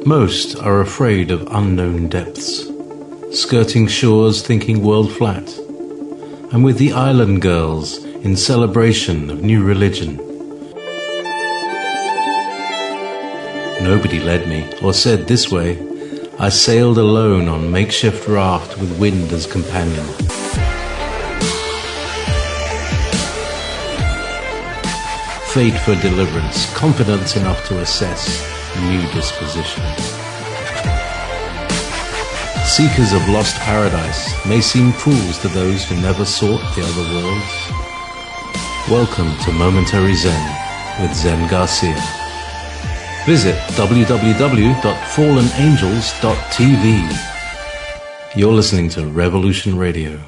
Most are afraid of unknown depths, skirting shores thinking world flat. I'm with the island girls in celebration of new religion. Nobody led me or said this way. I sailed alone on makeshift raft with wind as companion. Fate for deliverance, confidence enough to assess new disposition. Seekers of lost paradise may seem fools to those who never sought the other worlds. Welcome to Momentary Zen with Zen Garcia. Visit www.fallenangels.tv. You're listening to Revolution Radio.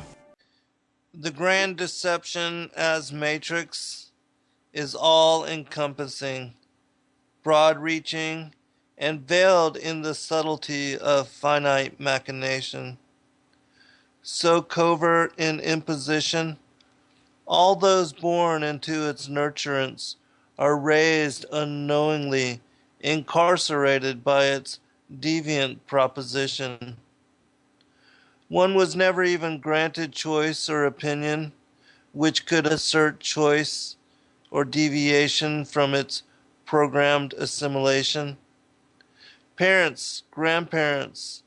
The grand deception as matrix is all-encompassing, broad-reaching, and veiled in the subtlety of finite machination. So covert in imposition, all those born into its nurturance are raised unknowingly, incarcerated by its deviant proposition. One was never even granted choice or opinion, which could assert choice or deviation from its programmed assimilation. Parents, grandparents,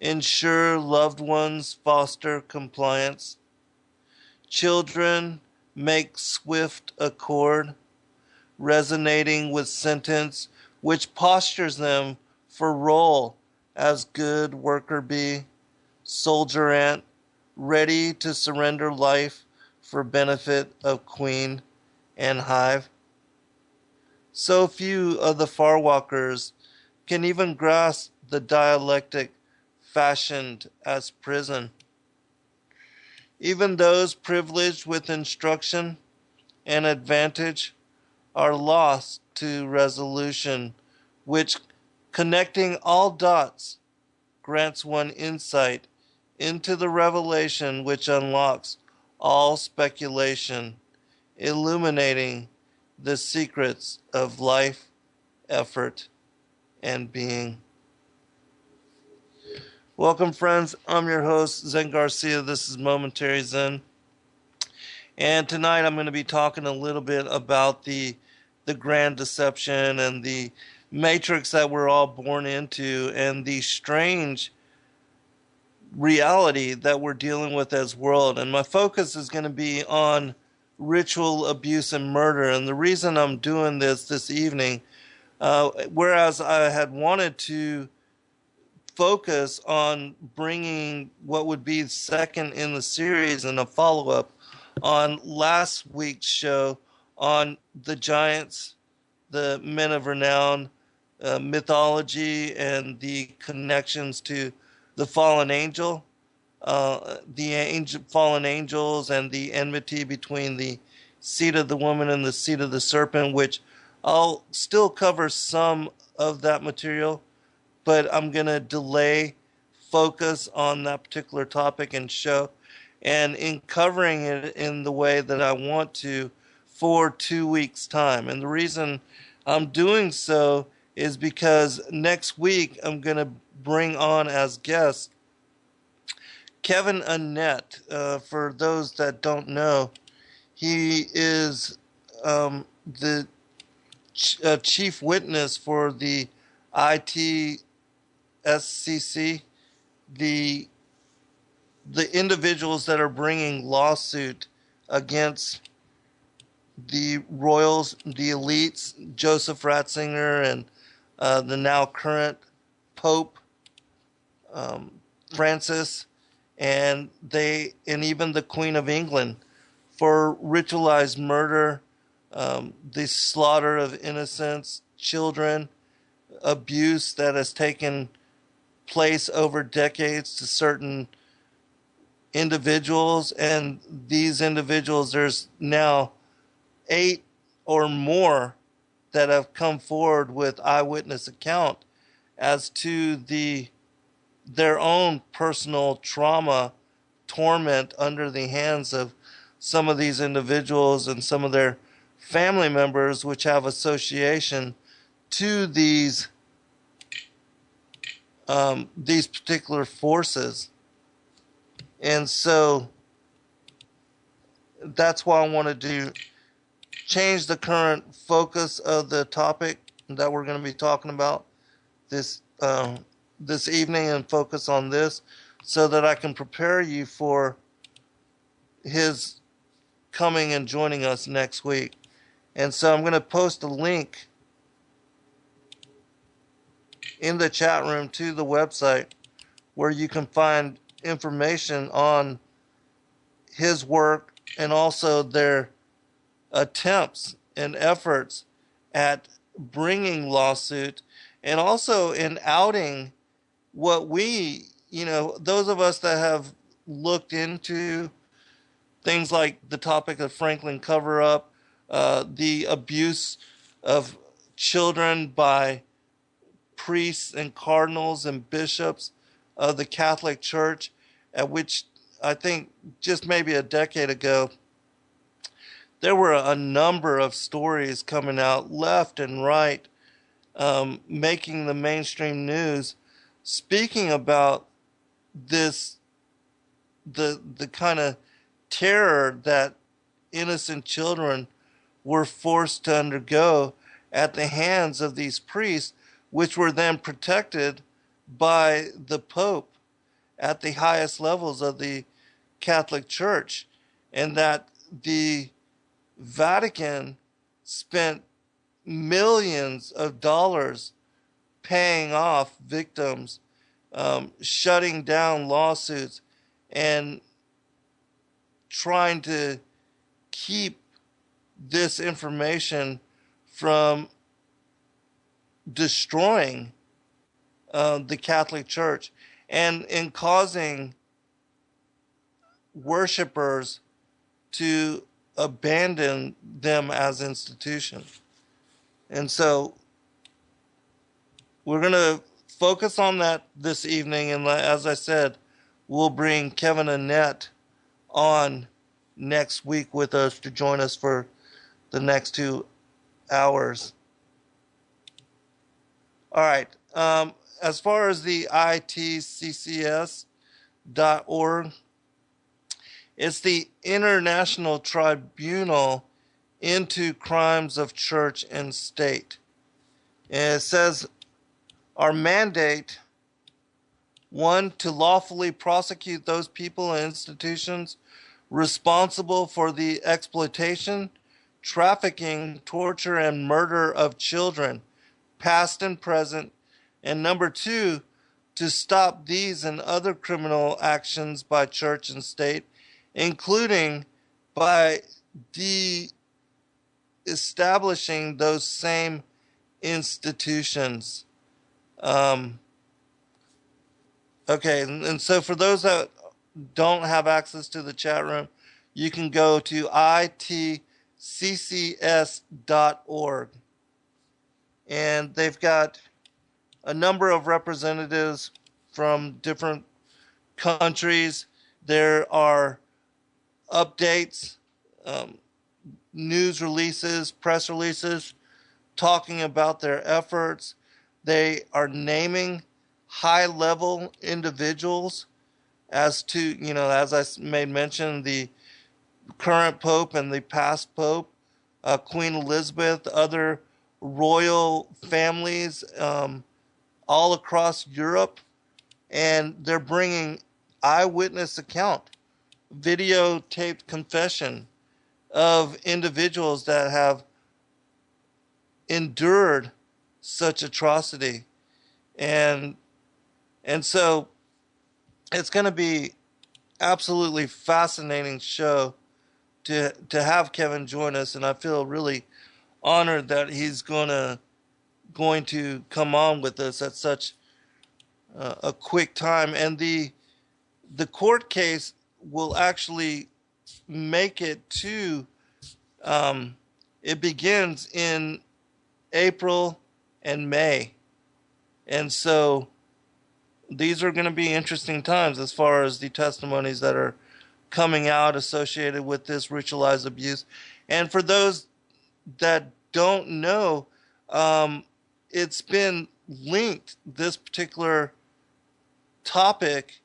ensure loved ones foster compliance. Children make swift accord, resonating with sentence which postures them for role as good worker bee, soldier ant, ready to surrender life for benefit of queen and hive. So few of the farwalkers can even grasp the dialectic fashioned as prison. Even those privileged with instruction and advantage are lost to resolution, which, connecting all dots, grants one insight into the revelation which unlocks all speculation, illuminating the secrets of life, effort, and being. Welcome, friends. I'm your host, Zen Garcia. This is Momentary Zen. And tonight I'm going to be talking a little bit about the grand deception and the matrix that we're all born into and the strange reality that we're dealing with as world. And my focus is going to be on ritual abuse and murder. And the reason I'm doing this evening, whereas I had wanted to focus on bringing what would be second in the series and a follow-up on last week's show on the giants, the men of renown, mythology, and the connections to the fallen angel, fallen angels, and the enmity between the seed of the woman and the seed of the serpent, which I'll still cover some of that material, but I'm going to delay focus on that particular topic and show. And in covering it in the way that I want to for 2 weeks' time. And the reason I'm doing so is because next week I'm going to bring on as guest Kevin Annett. For those that don't know, he is the chief witness for the ITSCC, the individuals that are bringing lawsuit against the royals, the elites, Joseph Ratzinger, and the now current Pope Francis, and even the Queen of England, for ritualized murder, the slaughter of innocents, children, abuse that has taken place over decades to certain individuals. And these individuals, there's now 8 or more that have come forward with eyewitness account as to their own personal trauma, torment under the hands of some of these individuals and some of their family members, which have association to these these particular forces. And so that's why I wanted to change the current focus of the topic that we're going to be talking about this this evening, and focus on this so that I can prepare you for his coming and joining us next week. And so I'm going to post a link in the chat room to the website where you can find information on his work and also their attempts and efforts at bringing lawsuit, and also in outing what we, those of us that have looked into things like the topic of Franklin cover up, the abuse of children by priests and cardinals and bishops of the Catholic Church, at which I think just maybe a decade ago, there were a number of stories coming out left and right, making the mainstream news, speaking about this, the kind of terror that innocent children were forced to undergo at the hands of these priests, which were then protected by the Pope at the highest levels of the Catholic Church, and that the Vatican spent millions of dollars paying off victims, shutting down lawsuits, and trying to keep this information from destroying the Catholic Church, and in causing worshipers to abandon them as institutions. And so we're going to focus on that this evening, and as I said, we'll bring Kevin Annett on next week with us to join us for the next 2 hours. All right. As far as the itccs.org, it's the International Tribunal into Crimes of Church and State. And it says, our mandate, 1, to lawfully prosecute those people and institutions responsible for the exploitation, trafficking, torture, and murder of children, past and present. And number 2, to stop these and other criminal actions by church and state, including by de-establishing those same institutions. Okay, and so for those that don't have access to the chat room, you can go to itccs.org. And they've got a number of representatives from different countries. There are updates, news releases, press releases, talking about their efforts. They are naming high-level individuals as to, as I made mention, the current Pope and the past Pope, Queen Elizabeth, other royal families all across Europe, and they're bringing eyewitness account, videotaped confession of individuals that have endured such atrocity. And so it's going to be absolutely fascinating show to have Kevin join us, and I feel really honored that he's going to come on with us at such a quick time. And the court case will actually make it to it begins in April and May, and so these are going to be interesting times as far as the testimonies that are coming out associated with this ritualized abuse. And for those that don't know, it's been linked, this particular topic,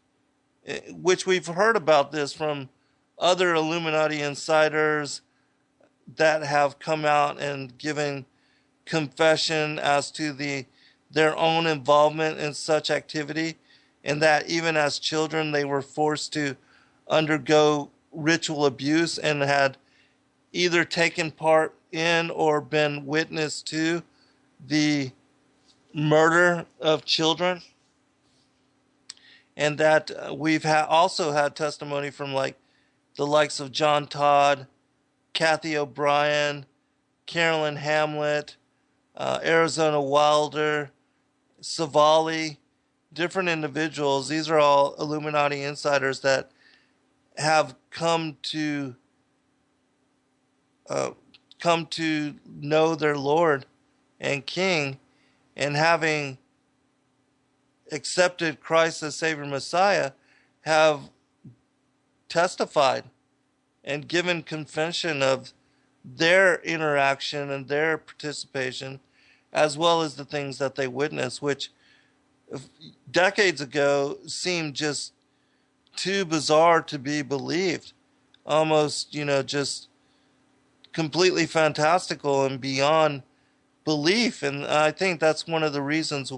which we've heard about this from other Illuminati insiders that have come out and given confession as to their own involvement in such activity, and that even as children they were forced to undergo ritual abuse and had either taken part in or been witness to the murder of children. And that we've also had testimony from like the likes of John Todd, Kathy O'Brien, Carolyn Hamlet, Arizona Wilder, Savali, different individuals. These are all Illuminati insiders that have come to know their Lord and King, and having accepted Christ as Savior Messiah, have testified and given confession of their interaction and their participation, as well as the things that they witnessed, which decades ago seemed just too bizarre to be believed. Almost, just completely fantastical and beyond belief. And I think that's one of the reasons,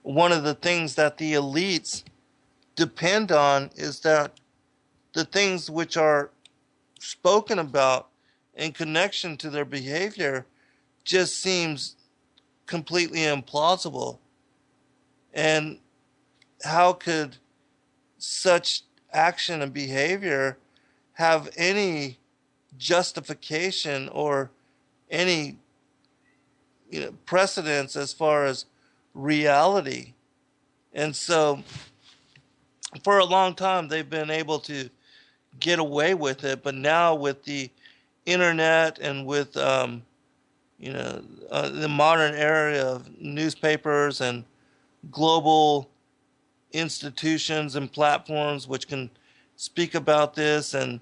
one of the things that the elites depend on, is that the things which are spoken about in connection to their behavior just seems completely implausible. And how could such action and behavior have any justification or any precedence as far as reality? And so for a long time they've been able to get away with it, but now with the internet and with the modern era of newspapers and global institutions and platforms which can speak about this, and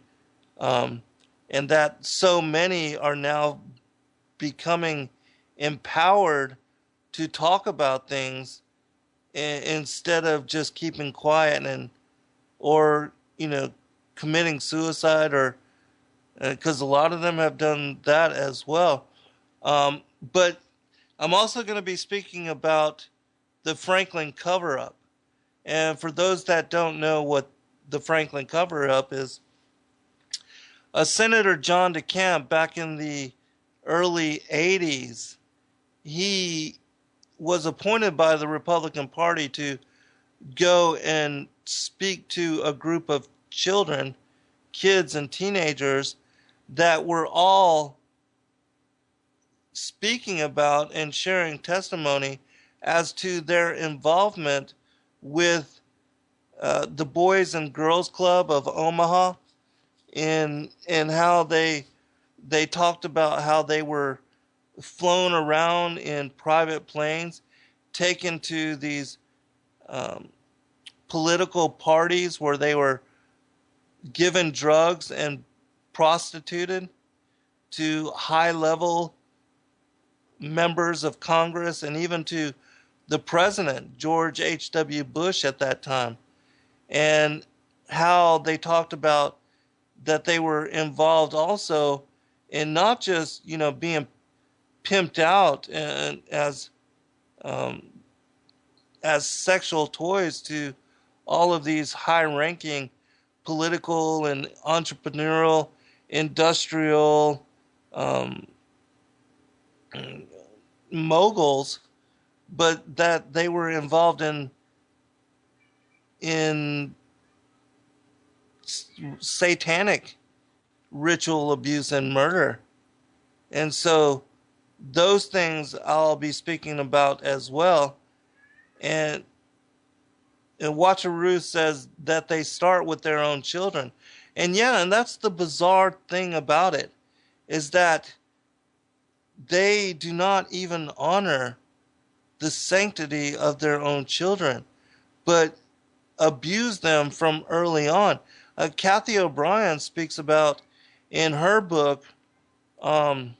that so many are now becoming empowered to talk about things instead of just keeping quiet or committing suicide, or because a lot of them have done that as well. But I'm also going to be speaking about the Franklin cover-up. And for those that don't know what the Franklin cover-up is, Senator John DeCamp, back in the early 80s, he was appointed by the Republican Party to go and speak to a group of children, kids and teenagers that were all speaking about and sharing testimony as to their involvement with the Boys and Girls Club of Omaha, and how they talked about how they were flown around in private planes, taken to these political parties where they were given drugs and prostituted to high-level members of Congress, and even to the president, George H.W. Bush, at that time. And how they talked about that they were involved also in not just, being pimped out and as sexual toys to all of these high-ranking political and entrepreneurial, industrial moguls, but that they were involved in satanic ritual abuse and murder. And so those things I'll be speaking about as well. And Watcher says that they start with their own children. And that's the bizarre thing about it, is that they do not even honor the sanctity of their own children, but abuse them from early on. Kathy O'Brien speaks about in her book, I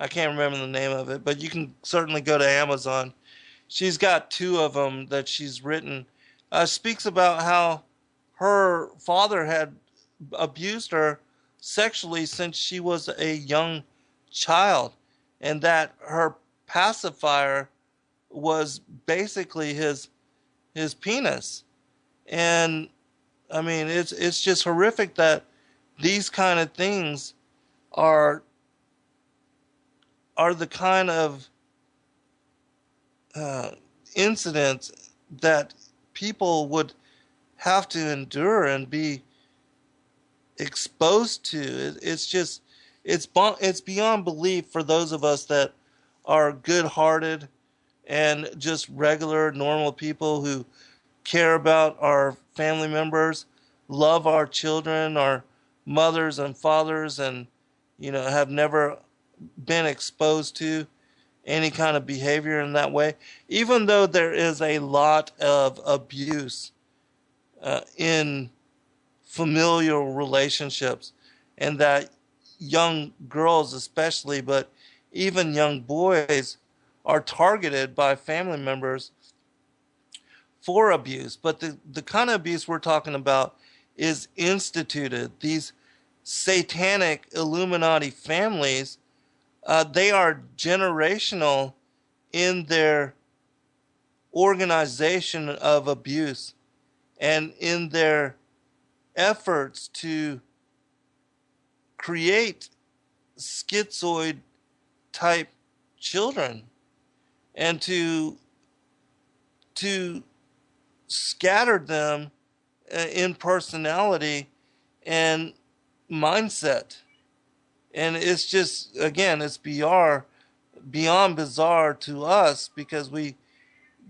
can't remember the name of it, but you can certainly go to Amazon she's got two of them that she's written. Speaks about how her father had abused her sexually since she was a young child, and that her pacifier was basically his penis. And I mean, it's just horrific that these kind of things are are the kind of uh, incidents that people would have to endure and be exposed to. It's just it's beyond belief for those of us that are good-hearted and just regular normal people who care about our family members, love our children, our mothers and fathers, and have never been exposed to any kind of behavior in that way. Even though there is a lot of abuse in familial relationships, and that young girls especially, but even young boys, are targeted by family members for abuse. But the kind of abuse we're talking about is instituted. These satanic Illuminati families, they are generational in their organization of abuse and in their efforts to create schizoid type children and to scatter them in personality and mindset. And it's just, again, it's beyond bizarre to us because we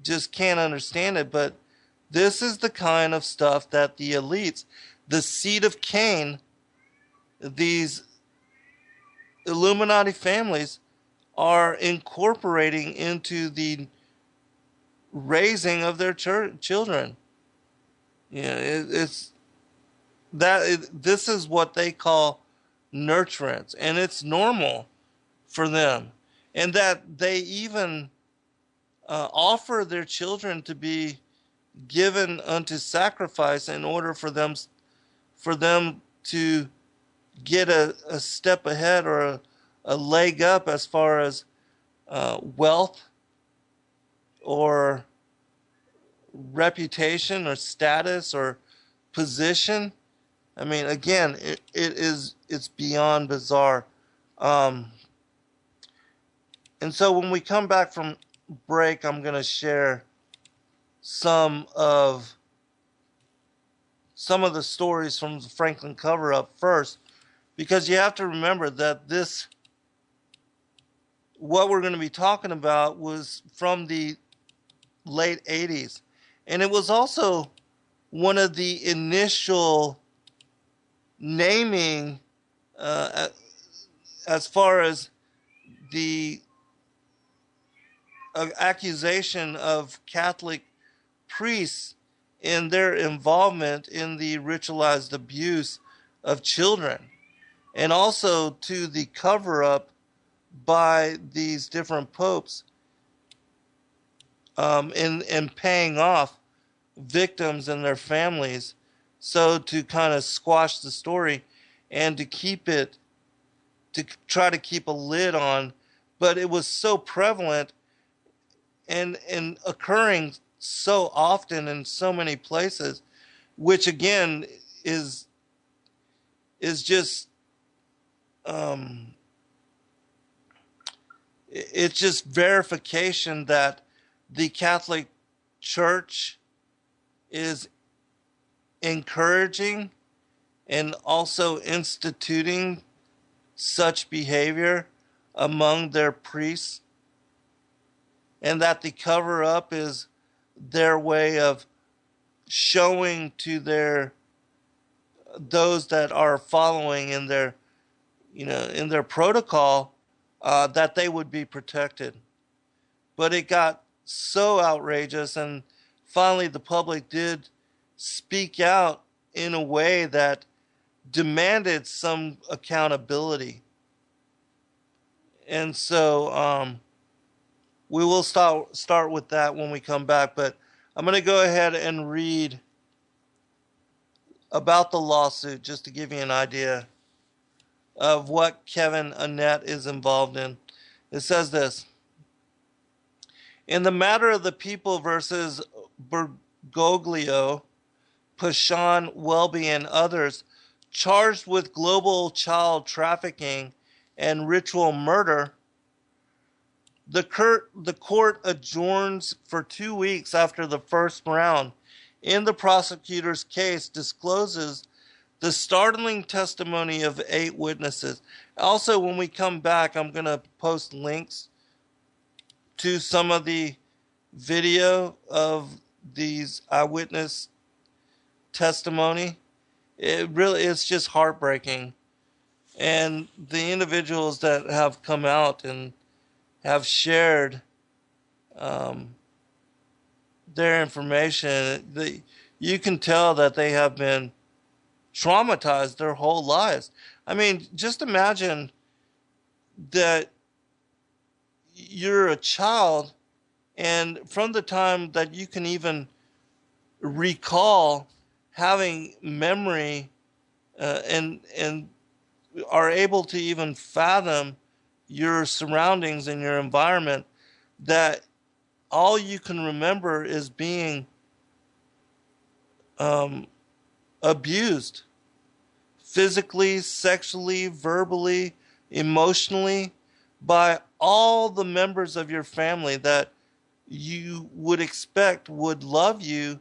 just can't understand it. But this is the kind of stuff that the elites, the seed of Cain, these Illuminati families, are incorporating into the raising of their children. It's this is what they call nurturance, and it's normal for them, and that they even offer their children to be given unto sacrifice in order for them to get a step ahead or a leg up as far as wealth or reputation or status or position. I mean, again, it's beyond bizarre. Um, and so when we come back from break, I'm going to share some of the stories from the Franklin cover up first, because you have to remember that what we're going to be talking about was from the late 80s, and it was also one of the initial naming as far as the accusation of Catholic priests in their involvement in the ritualized abuse of children, and also to the cover up by these different popes in paying off victims and their families, so to kind of squash the story and to try to keep a lid on. But it was so prevalent and occurring so often in so many places, which again is just it's just verification that the Catholic Church is encouraging and also instituting such behavior among their priests, and that the cover up is their way of showing to those that are following in their protocol that they would be protected. But it got so outrageous, and finally the public did speak out in a way that demanded some accountability. And so we will start with that when we come back. But I'm going to go ahead and read about the lawsuit just to give you an idea of what Kevin Annett is involved in. It says this: in the matter of the People versus Bergoglio, Pashan, Welby, and others charged with global child trafficking and ritual murder, the court adjourns for 2 weeks after the first round in the prosecutor's case discloses the startling testimony of 8 witnesses. Also, when we come back, I'm going to post links to some of the video of these eyewitness testimony. It's just heartbreaking. And the individuals that have come out and have shared their information, you can tell that they have been traumatized their whole lives. I mean, just imagine that you're a child, and from the time that you can even recall having memory and are able to even fathom your surroundings and your environment, that all you can remember is being abused physically, sexually, verbally, emotionally by all the members of your family that you would expect would love you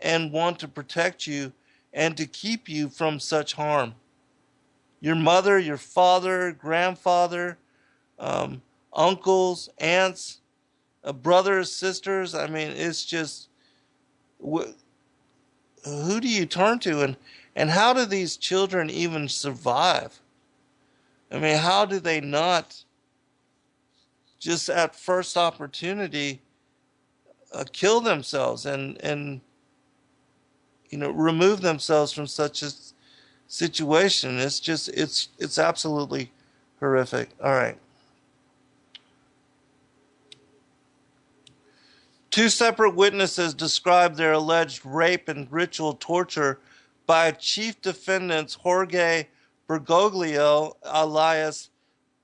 and want to protect you and to keep you from such harm. Your mother, your father, grandfather, uncles, aunts, brothers, sisters. I mean, it's just, who do you turn to? And how do these children even survive? I mean, how do they not just at first opportunity kill themselves and remove themselves from such a situation? It's just, it's absolutely horrific. All right. 2 separate witnesses described their alleged rape and ritual torture by chief defendants Jorge Bergoglio, alias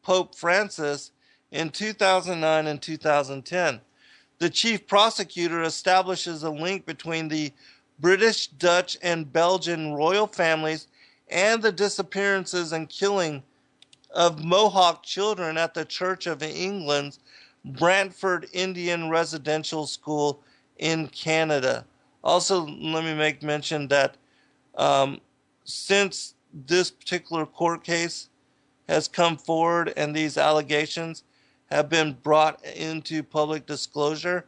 Pope Francis, in 2009 and 2010. The chief prosecutor establishes a link between the British, Dutch, and Belgian royal families and the disappearances and killing of Mohawk children at the Church of England's Brantford Indian Residential School in Canada. Also, let me make mention that since this particular court case has come forward and these allegations have been brought into public disclosure,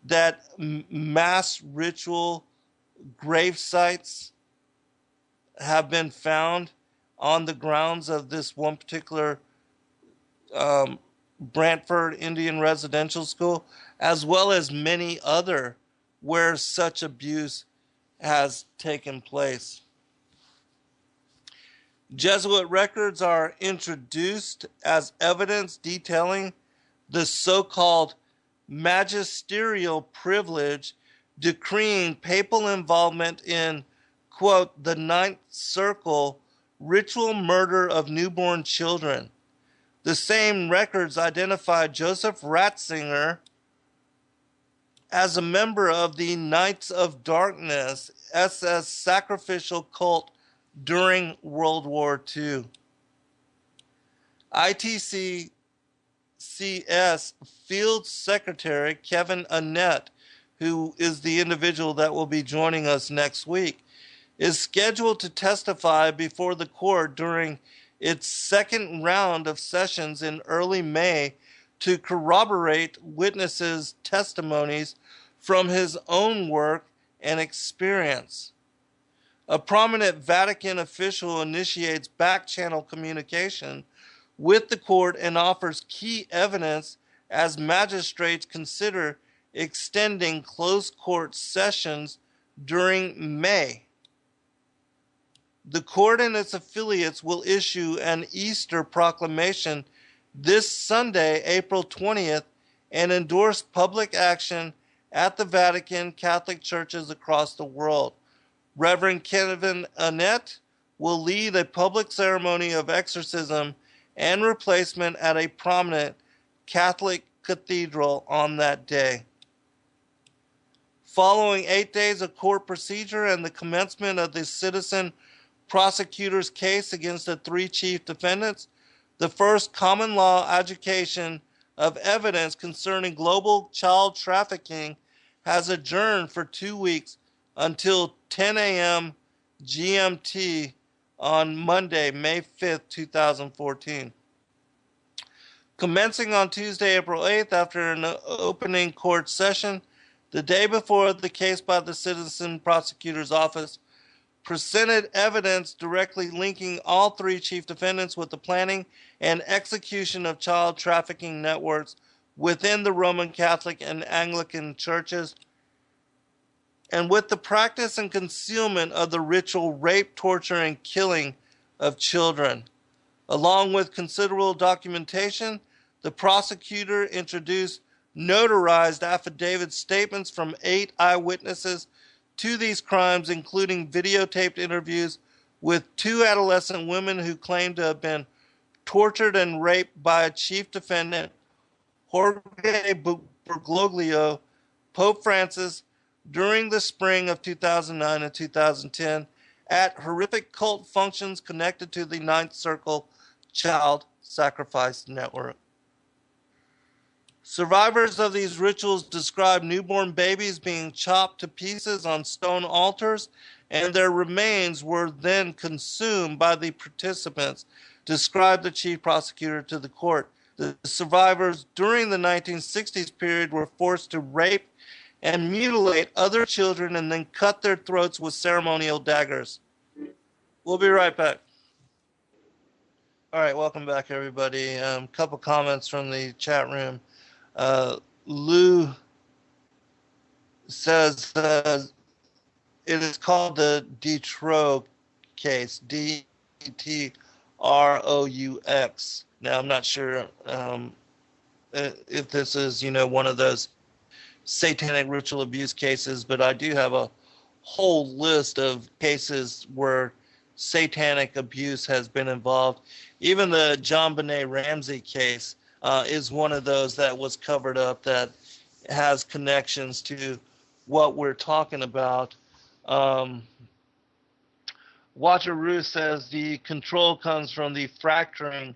that mass ritual grave sites have been found on the grounds of this one particular Brantford Indian Residential School, as well as many other where such abuse has taken place. Jesuit records are introduced as evidence detailing the so-called magisterial privilege decreeing papal involvement in, quote, the Ninth Circle ritual murder of newborn children. The same records identify Joseph Ratzinger as a member of the Knights of Darkness SS sacrificial cult during World War II. ITCCS Field Secretary Kevin Annett, who is the individual that will be joining us next week, is scheduled to testify before the court during its second round of sessions in early May to corroborate witnesses' testimonies from his own work and experience. A prominent Vatican official initiates back-channel communication with the court and offers key evidence as magistrates consider extending closed court sessions during May. The court and its affiliates will issue an Easter proclamation this Sunday, April 20th, and endorse public action at the Vatican Catholic churches across the world. Reverend Kevin Annett will lead a public ceremony of exorcism and replacement at a prominent Catholic cathedral on that day. Following 8 days of court procedure and the commencement of the citizen prosecutor's case against the three chief defendants, the first common law adjudication of evidence concerning global child trafficking has adjourned for 2 weeks until 10 a.m. GMT on Monday, May 5th, 2014. Commencing on Tuesday, April 8th, after an opening court session, the day before the case by the Citizen Prosecutor's Office presented evidence directly linking all three chief defendants with the planning and execution of child trafficking networks within the Roman Catholic and Anglican churches, and with the practice and concealment of the ritual rape, torture, and killing of children. Along with considerable documentation, the prosecutor introduced notarized affidavit statements from 8 eyewitnesses to these crimes, including videotaped interviews with 2 adolescent women who claimed to have been tortured and raped by a chief defendant, Jorge Bergoglio, Pope Francis, during the spring of 2009 and 2010 at horrific cult functions connected to the Ninth Circle Child Sacrifice Network. Survivors of these rituals describe newborn babies being chopped to pieces on stone altars, and their remains were then consumed by the participants, described the chief prosecutor to the court. The survivors during the 1960s period were forced to rape and mutilate other children and then cut their throats with ceremonial daggers. We'll be right back. All right, welcome back, everybody. Couple comments from the chat room. Lou says it is called the Detroux case, Detroux. Now, I'm not sure if this is, one of those satanic ritual abuse cases, but I do have a whole list of cases where satanic abuse has been involved. Even the John Benet Ramsey case is one of those that was covered up that has connections to what we're talking about. Watcher Ruth says the control comes from the fracturing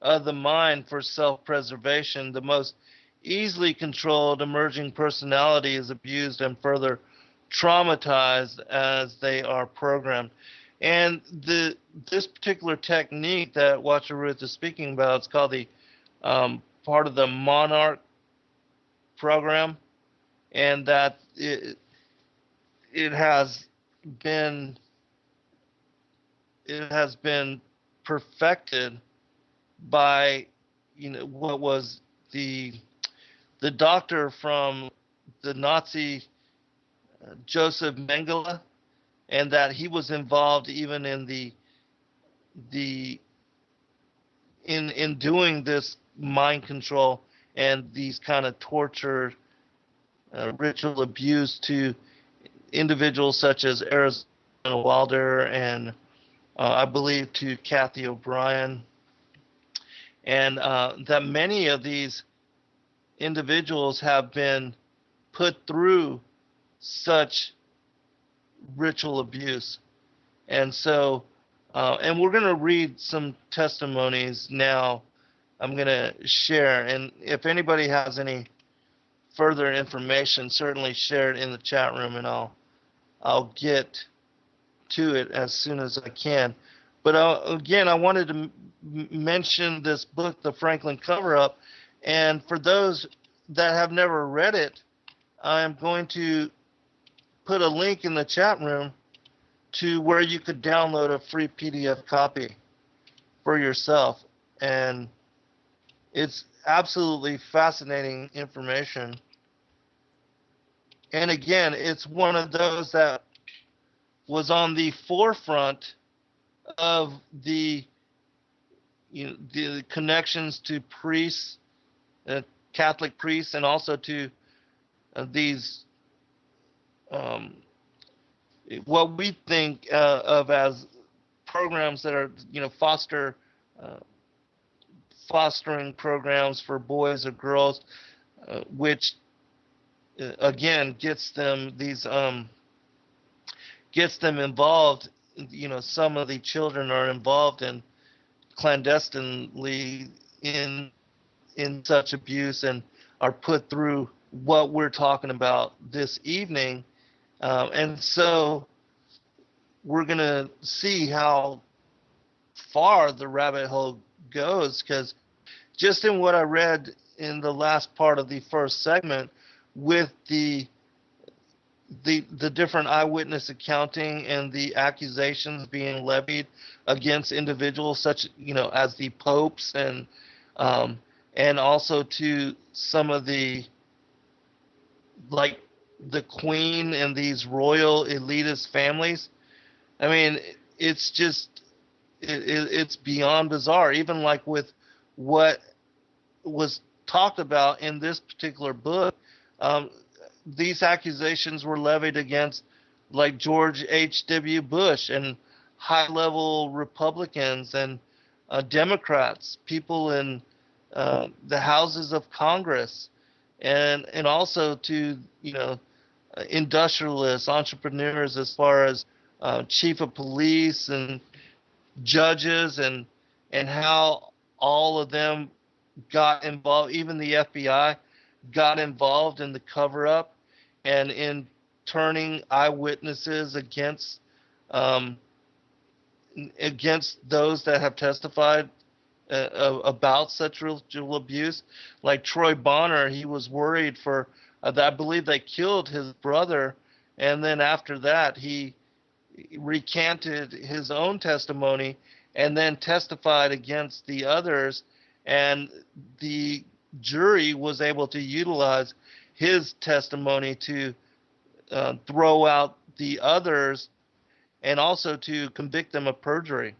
of the mind for self-preservation. The most easily controlled emerging personality is abused and further traumatized as they are programmed. And this particular technique that Watcher Ruth is speaking about, it's called the part of the Monarch program, and that it has been perfected by what was the doctor from the Nazi Joseph Mengele, and that he was involved even in in doing this mind control and these kind of torture, ritual abuse to individuals such as Arizona Wilder and I believe to Kathy O'Brien, and that many of these individuals have been put through such ritual abuse. And so, and we're going to read some testimonies now. I'm going to share, and if anybody has any further information, certainly share it in the chat room, and I'll get to it as soon as I can. But again, I wanted to mention this book, The Franklin Cover-Up, and for those that have never read it, I'm going to put a link in the chat room to where you could download a free PDF copy for yourself. And it's absolutely fascinating information. And again, it's one of those that was on the forefront of the connections to priests, Catholic priests, and also to these um, what we think of as programs that are, uh, fostering programs for boys or girls, which again gets them involved. Some of the children are involved in clandestinely in such abuse and are put through what we're talking about this evening. And so we're going to see how far the rabbit hole goes, because just in what I read in the last part of the first segment with the different eyewitness accounting and the accusations being levied against individuals such as the popes um, and also to some of the, like, the queen and these royal elitist families. I mean, it's just it's beyond bizarre. Even like with what was talked about in this particular book, um, these accusations were levied against, like, George H.W. Bush and high-level Republicans and Democrats, people in the houses of Congress, and also to industrialists, entrepreneurs, as far as chief of police and judges, and how all of them got involved. Even the FBI got involved in the cover up and in turning eyewitnesses um, against those that have testified about such ritual abuse. Like Troy Bonner, he was worried for I believe they killed his brother, and then after that he recanted his own testimony and then testified against the others, and the jury was able to utilize his testimony to throw out the others and also to convict them of perjury.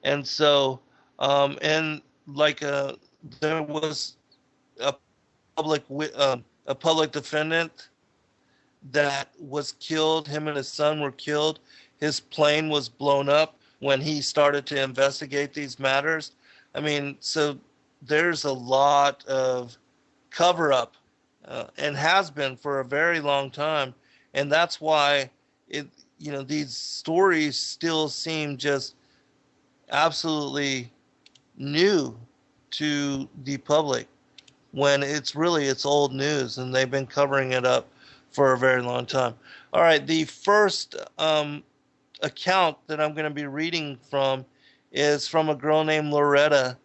And so, and like there was a public a public defendant that was killed. Him and his son were killed. His plane was blown up when he started to investigate these matters. I mean, so there's a lot of cover up, and has been for a very long time, and that's why these stories still seem just absolutely new to the public, when it's old news, and they've been covering it up for a very long time. All right, the first account that I'm going to be reading from is from a girl named Loretta,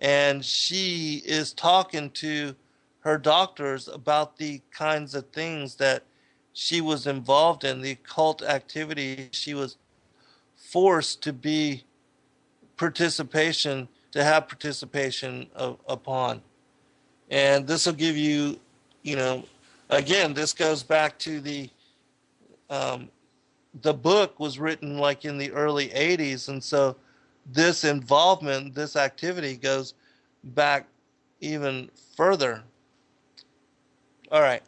and she is talking to her doctors about the kinds of things that she was involved in, the occult activity she was forced to have participation upon. And this will give you, again, this goes back to the book was written like in the early 80s. And so this involvement, this activity goes back even further. All right.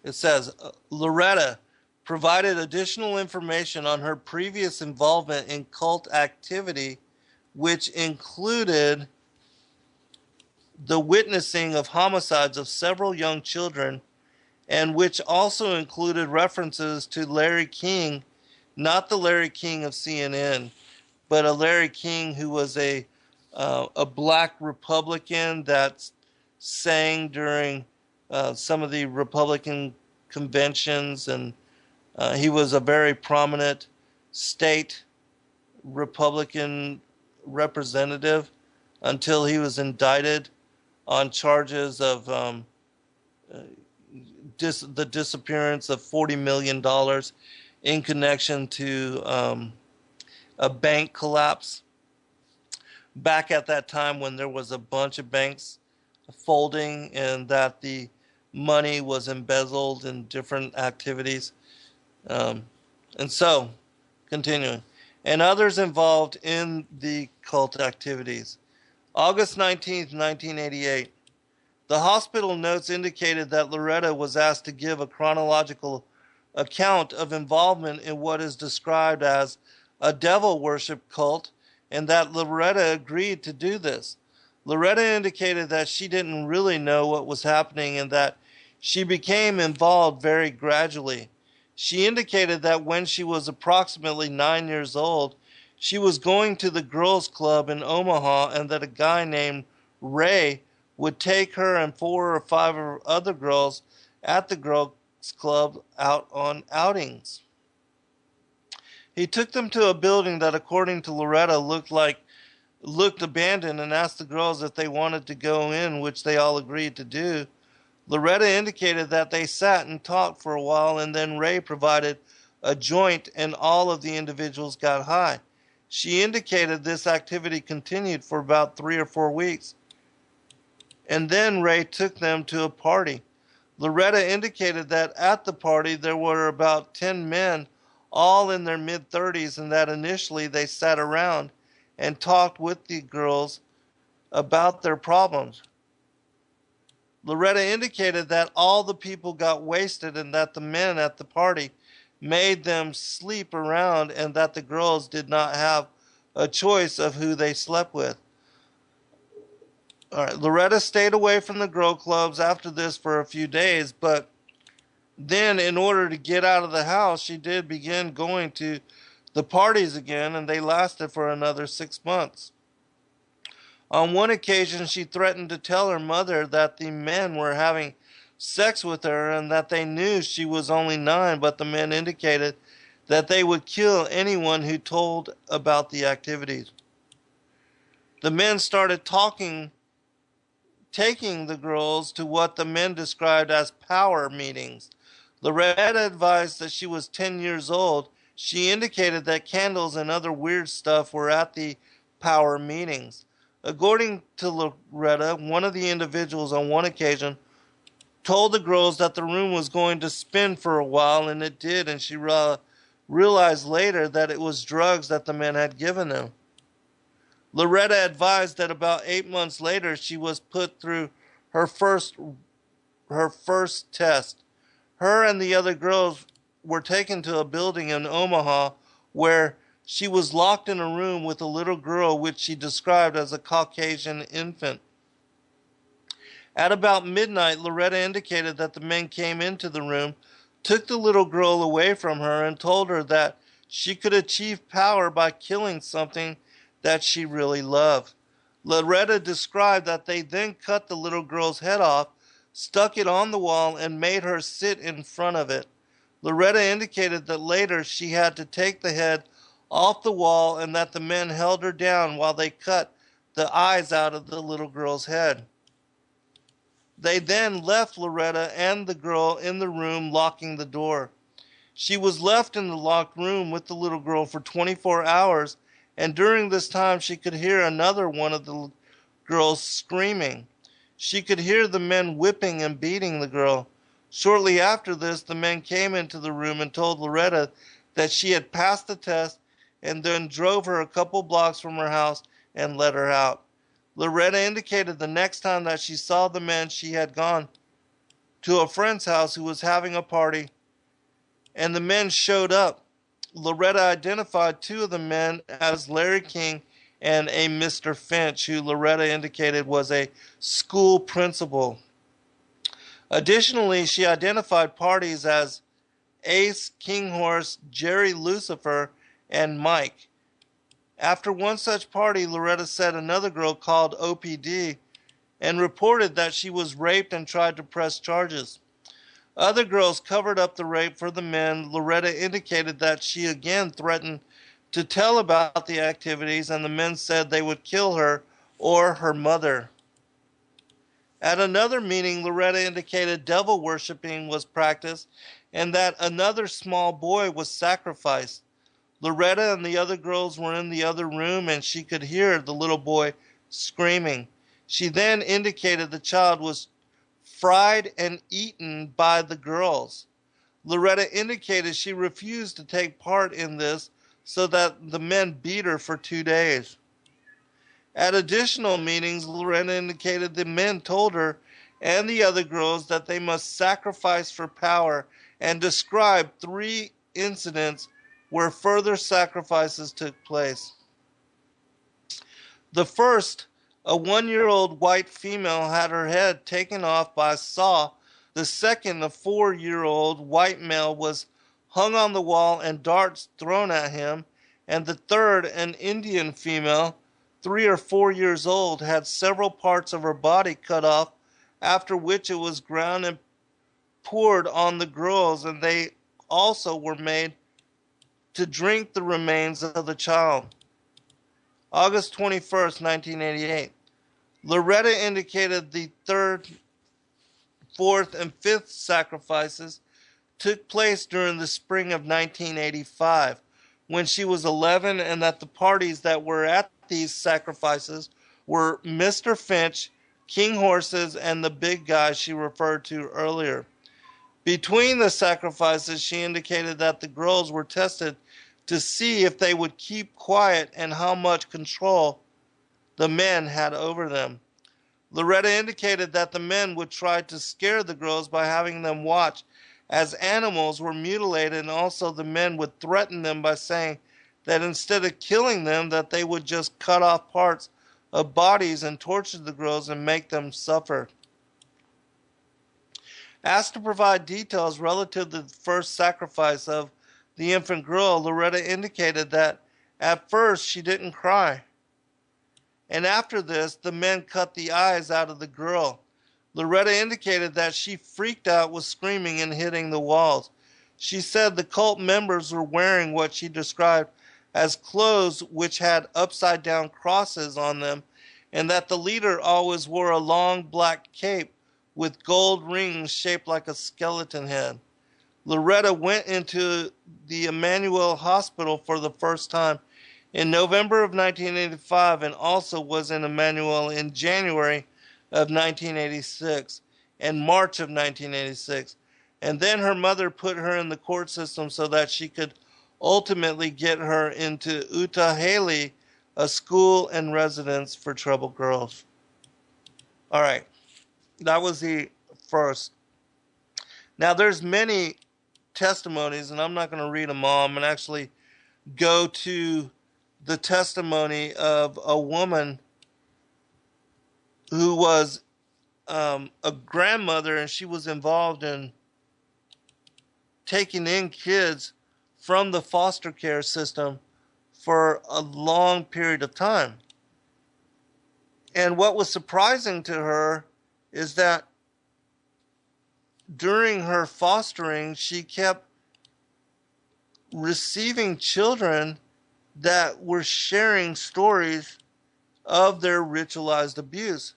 It says Loretta provided additional information on her previous involvement in cult activity, which included the witnessing of homicides of several young children, and which also included references to Larry King, not the Larry King of CNN, but a Larry King who was a black Republican that sang during some of the Republican conventions, and he was a very prominent state Republican representative until he was indicted on charges of the disappearance of $40 million in connection to a bank collapse. Back at that time when there was a bunch of banks folding and that the money was embezzled in different activities. And so, continuing. And others involved in the cult activities. August 19th, 1988. The hospital notes indicated that Loretta was asked to give a chronological account of involvement in what is described as a devil worship cult, and that Loretta agreed to do this. Loretta indicated that she didn't really know what was happening and that she became involved very gradually. She indicated that when she was approximately 9 years old, she was going to the girls' club in Omaha and that a guy named Ray would take her and 4 or 5 other girls at the girls' club out on outings. He took them to a building that, according to Loretta, looked abandoned and asked the girls if they wanted to go in, which they all agreed to do. Loretta indicated that they sat and talked for a while, and then Ray provided a joint and all of the individuals got high. She indicated this activity continued for about 3 or 4 weeks, and then Ray took them to a party. Loretta indicated that at the party there were about 10 men, all in their mid-30s, and that initially they sat around and talked with the girls about their problems. Loretta indicated that all the people got wasted and that the men at the party made them sleep around and that the girls did not have a choice of who they slept with. All right, Loretta stayed away from the girl clubs after this for a few days, but then in order to get out of the house, she did begin going to the parties again, and they lasted for another 6 months. On one occasion, she threatened to tell her mother that the men were having sex with her and that they knew she was only 9, but the men indicated that they would kill anyone who told about the activities. The men started taking the girls to what the men described as power meetings. Loretta advised that she was 10 years old. She indicated that candles and other weird stuff were at the power meetings. According to Loretta, one of the individuals on one occasion told the girls that the room was going to spin for a while, and it did, and she realized later that it was drugs that the men had given them. Loretta advised that about 8 months later she was put through her first test. Her and the other girls were taken to a building in Omaha where she was locked in a room with a little girl which she described as a Caucasian infant. At about midnight, Loretta indicated that the men came into the room, took the little girl away from her, and told her that she could achieve power by killing something that she really loved. Loretta described that they then cut the little girl's head off, stuck it on the wall, and made her sit in front of it. Loretta indicated that later she had to take the head off the wall and that the men held her down while they cut the eyes out of the little girl's head. They then left Loretta and the girl in the room, locking the door. She was left in the locked room with the little girl for 24 hours, and during this time she could hear another one of the girls screaming. She could hear the men whipping and beating the girl. Shortly after this, the men came into the room and told Loretta that she had passed the test, and then drove her a couple blocks from her house and let her out. Loretta indicated the next time that she saw the men, she had gone to a friend's house who was having a party, and the men showed up. Loretta identified 2 of the men as Larry King and a Mr. Finch, who Loretta indicated was a school principal. Additionally, she identified parties as Ace, King Horse, Jerry Lucifer, and Mike. After one such party, Loretta said another girl called OPD and reported that she was raped and tried to press charges. Other girls covered up the rape for the men. Loretta indicated that she again threatened to tell about the activities, and the men said they would kill her or her mother. At another meeting, Loretta indicated devil worshipping was practiced and that another small boy was sacrificed. Loretta and the other girls were in the other room, and she could hear the little boy screaming. She then indicated the child was fried and eaten by the girls. Loretta indicated she refused to take part in this, so that the men beat her for 2 days. At additional meetings, Loretta indicated the men told her and the other girls that they must sacrifice for power, and described 3 incidents where further sacrifices took place. The first, a 1-year-old white female had her head taken off by a saw. The second, a 4-year-old white male was hung on the wall and darts thrown at him. And the third, an Indian female, 3 or 4 years old, had several parts of her body cut off, after which it was ground and poured on the girls, and they also were made to drink the remains of the child. August 21st, 1988. Loretta indicated the third, fourth, and fifth sacrifices took place during the spring of 1985 when she was 11, and that the parties that were at these sacrifices were Mr. Finch, King Horses, and the big guy she referred to earlier. Between the sacrifices, she indicated that the girls were tested to see if they would keep quiet and how much control the men had over them. Loretta indicated that the men would try to scare the girls by having them watch as animals were mutilated, and also the men would threaten them by saying that instead of killing them, that they would just cut off parts of bodies and torture the girls and make them suffer. Asked to provide details relative to the first sacrifice of the infant girl, Loretta indicated that at first she didn't cry. And after this, the men cut the eyes out of the girl. Loretta indicated that she freaked out with screaming and hitting the walls. She said the cult members were wearing what she described as clothes which had upside-down crosses on them, and that the leader always wore a long black cape with gold rings shaped like a skeleton head. Loretta went into the Emmanuel Hospital for the first time in November of 1985, and also was in Emmanuel in January of 1986 and March of 1986. And then her mother put her in the court system so that she could ultimately get her into Utah, a school and residence for troubled girls. All right, that was the first. Now there's many testimonies, and I'm not going to read them all. I'm going to actually go to the testimony of a woman who was a grandmother, and she was involved in taking in kids from the foster care system for a long period of time. And what was surprising to her is that during her fostering, she kept receiving children that were sharing stories of their ritualized abuse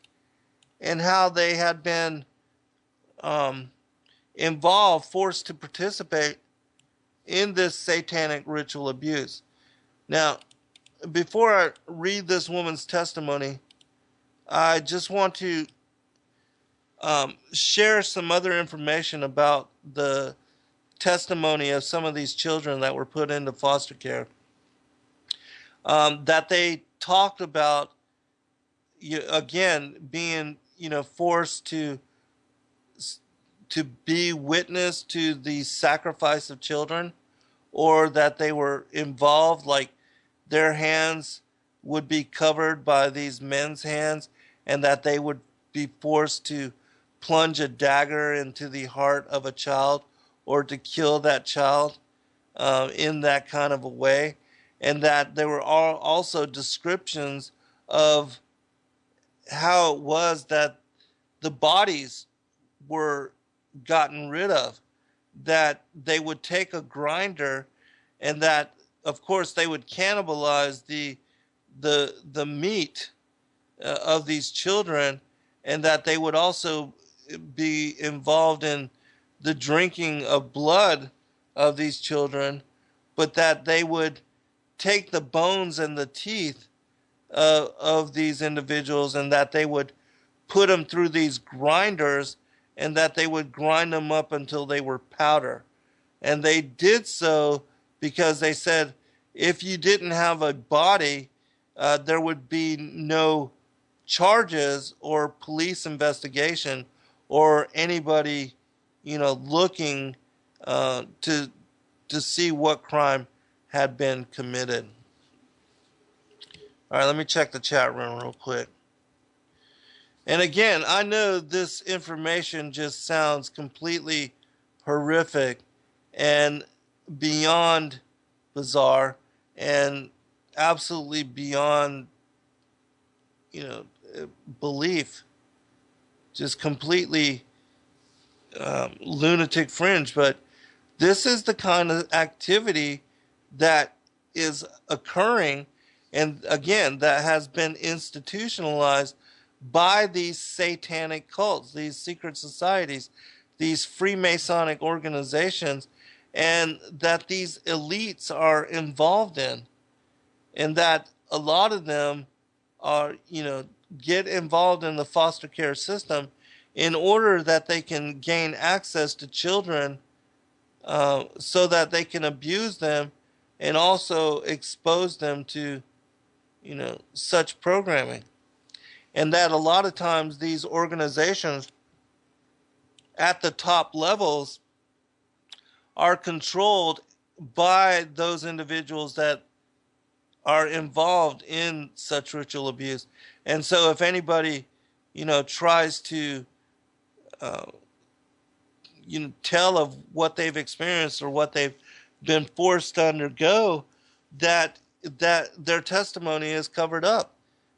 and how they had been involved, forced to participate in this satanic ritual abuse. Now, before I read this woman's testimony, I just want to share some other information about the testimony of some of these children that were put into foster care. That they talked about, again, being, forced to be witness to the sacrifice of children, or that they were involved, like their hands would be covered by these men's hands, and that they would be forced to plunge a dagger into the heart of a child or to kill that child in that kind of a way. And that there were also descriptions of how it was that the bodies were gotten rid of, that they would take a grinder, and that, of course, they would cannibalize the meat of these children, and that they would also be involved in the drinking of blood of these children, but that they would take the bones and the teeth of these individuals, and that they would put them through these grinders, and that they would grind them up until they were powder. And they did so because they said, if you didn't have a body, there would be no charges or police investigation or anybody, looking to see what crime had been committed. All right, let me check the chat room real quick. And again, I know this information just sounds completely horrific and beyond bizarre and absolutely beyond, you know, belief, just completely lunatic fringe. But this is the kind of activity that is occurring, and again, that has been institutionalized by these satanic cults, these secret societies, these Freemasonic organizations, and that these elites are involved in, and that a lot of them are, get involved in the foster care system in order that they can gain access to children, so that they can abuse them and also expose them to, such programming. And that a lot of times these organizations at the top levels are controlled by those individuals that are involved in such ritual abuse. And so if anybody, tries to, uh, tell of what they've experienced or what they've been forced to undergo, that their testimony is covered up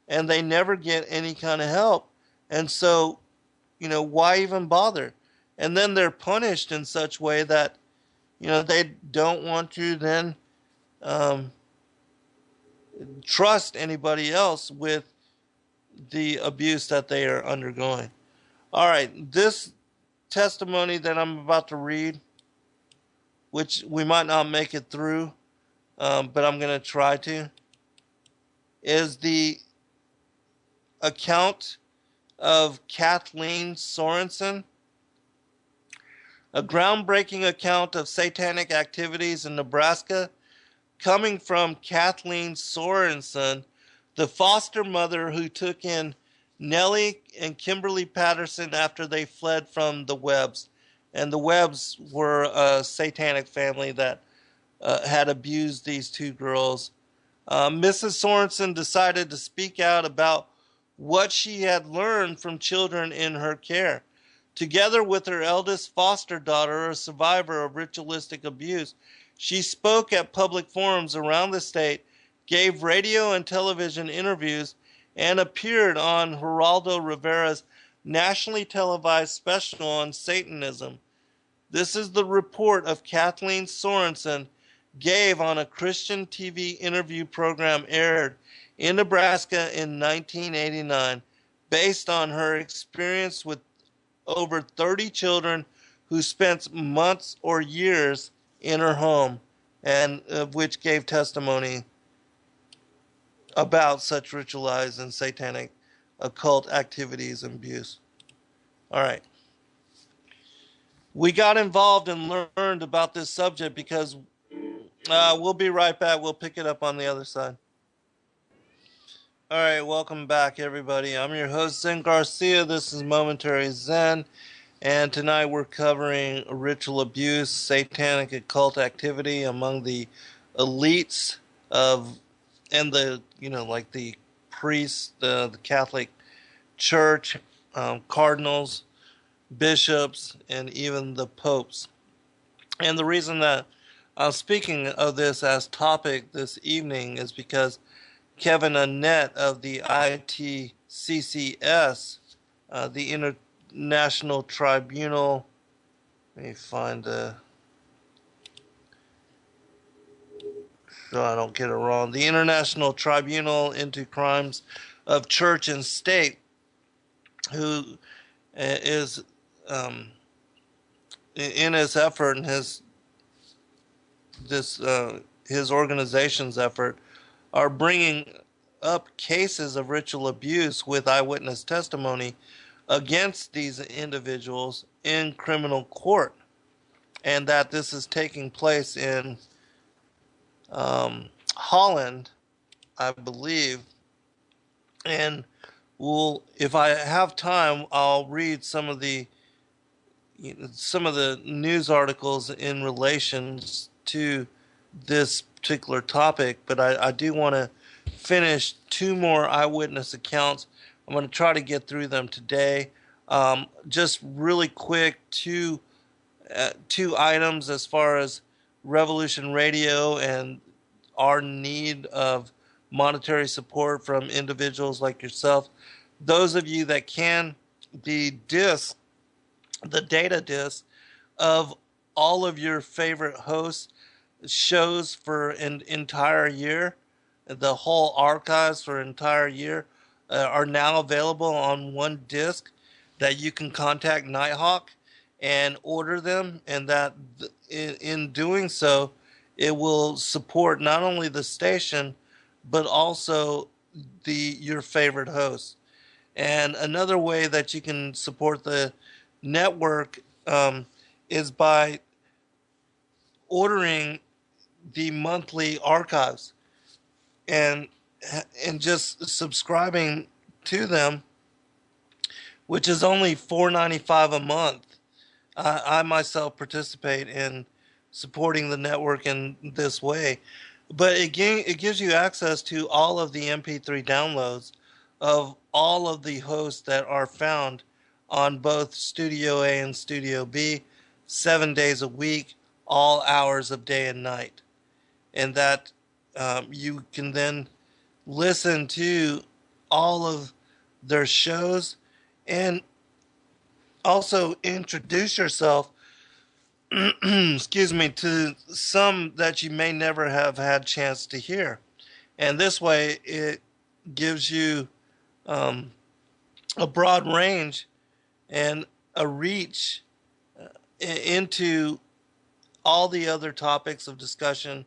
and they never get any kind of help. And so, why even bother? And then they're punished in such way that, they don't want to then um, trust anybody else with the abuse that they are undergoing. All right, this testimony that I'm about to read, which we might not make it through, but I'm going to try to, is the account of Kathleen Sorensen, a groundbreaking account of satanic activities in Nebraska, coming from Kathleen Sorensen, the foster mother who took in Nellie and Kimberly Patterson after they fled from the Webbs. And the Webbs were a satanic family that had abused these two girls. Mrs. Sorensen decided to speak out about what she had learned from children in her care. Together with her eldest foster daughter, a survivor of ritualistic abuse, she spoke at public forums around the state, gave radio and television interviews, and appeared on Geraldo Rivera's nationally televised special on Satanism. This is the report of Kathleen Sorensen gave on a Christian TV interview program aired in Nebraska in 1989, based on her experience with over 30 children who spent months or years in her home, and which gave testimony about such ritualized and satanic occult activities and abuse. All right. We got involved and learned about this subject because we'll be right back. We'll pick it up on the other side. All right, welcome back, everybody. I'm your host, Zen Garcia. This is Momentary Zen, and tonight we're covering ritual abuse, satanic occult activity among the elites of, and the, like the priests, the Catholic Church, cardinals, bishops, and even the popes. And the reason that I'm speaking of this as topic this evening is because Kevin Annett of the ITCCS, the International Tribunal, let me find so I don't get it wrong, the International Tribunal into Crimes of Church and State, who is in his effort and his organization's effort, are bringing up cases of ritual abuse with eyewitness testimony against these individuals in criminal court, and that this is taking place in Holland, I believe. And if I have time, I'll read some of the news articles in relations to this particular topic. But I do want to finish two more eyewitness accounts. I'm going to try to get through them today. Just really quick, two items as far as Revolution Radio and our need of monetary support from individuals like yourself. Those of you that can, the disc, the data disc of all of your favorite hosts shows for an entire year, the whole archives for an entire year are now available on one disc that you can contact Nighthawk and order them, and that in doing so, it will support not only the station but also your favorite hosts. And another way that you can support the network is by ordering the monthly archives and and just subscribing to them, which is only $4.95 a month. I myself participate in supporting the network in this way, but it gives you access to all of the MP3 downloads of all of the hosts that are found on both Studio A and Studio B, 7 days a week, all hours of day and night. And that you can then listen to all of their shows and also introduce yourself excuse me, to some that you may never have had chance to hear. And this way it gives you a broad range and a reach into all the other topics of discussion,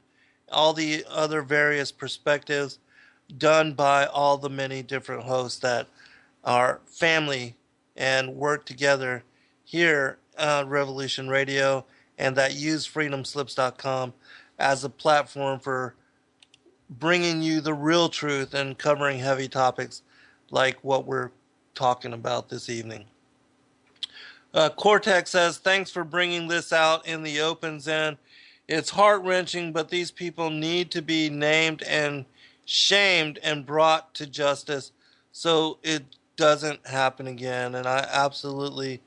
all the other various perspectives done by all the many different hosts that are family and work together here on Revolution Radio, and that use freedomslips.com as a platform for bringing you the real truth and covering heavy topics like what we're talking about this evening. Cortex says, thanks for bringing this out in the open, Zen. It's heart-wrenching, but these people need to be named and shamed and brought to justice so it doesn't happen again. And I absolutely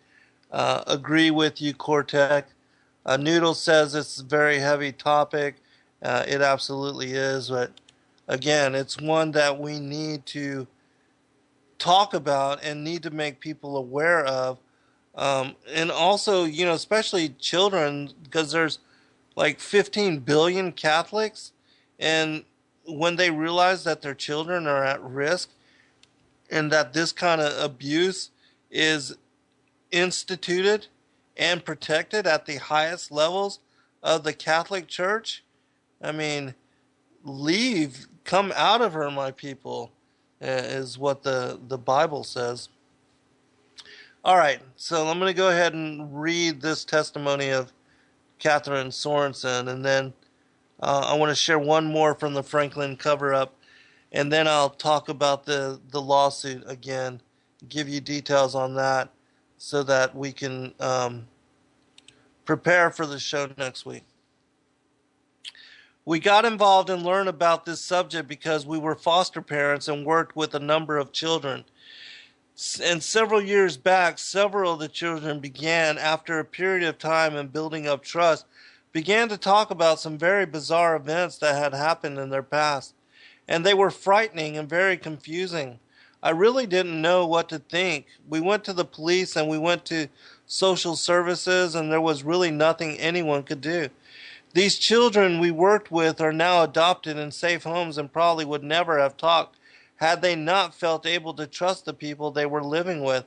agree with you, Cortex. Noodle says it's a very heavy topic. It absolutely is, but again, it's one that we need to talk about and need to make people aware of. And also, especially children, because there's like 15 billion Catholics, and when they realize that their children are at risk and that this kind of abuse is instituted and protected at the highest levels of the Catholic Church, I mean, come out of her, my people, is what the Bible says. All right, so I'm going to go ahead and read this testimony of Catherine Sorensen, and then I want to share one more from the Franklin cover-up, and then I'll talk about the lawsuit again, give you details on that so that we can prepare for the show next week. We got involved and learned about this subject because we were foster parents and worked with a number of children. And several years back, several of the children began, after a period of time and building up trust, began to talk about some very bizarre events that had happened in their past. And they were frightening and very confusing. I really didn't know what to think. We went to the police and we went to social services, and there was really nothing anyone could do. These children we worked with are now adopted in safe homes and probably would never have talked had they not felt able to trust the people they were living with.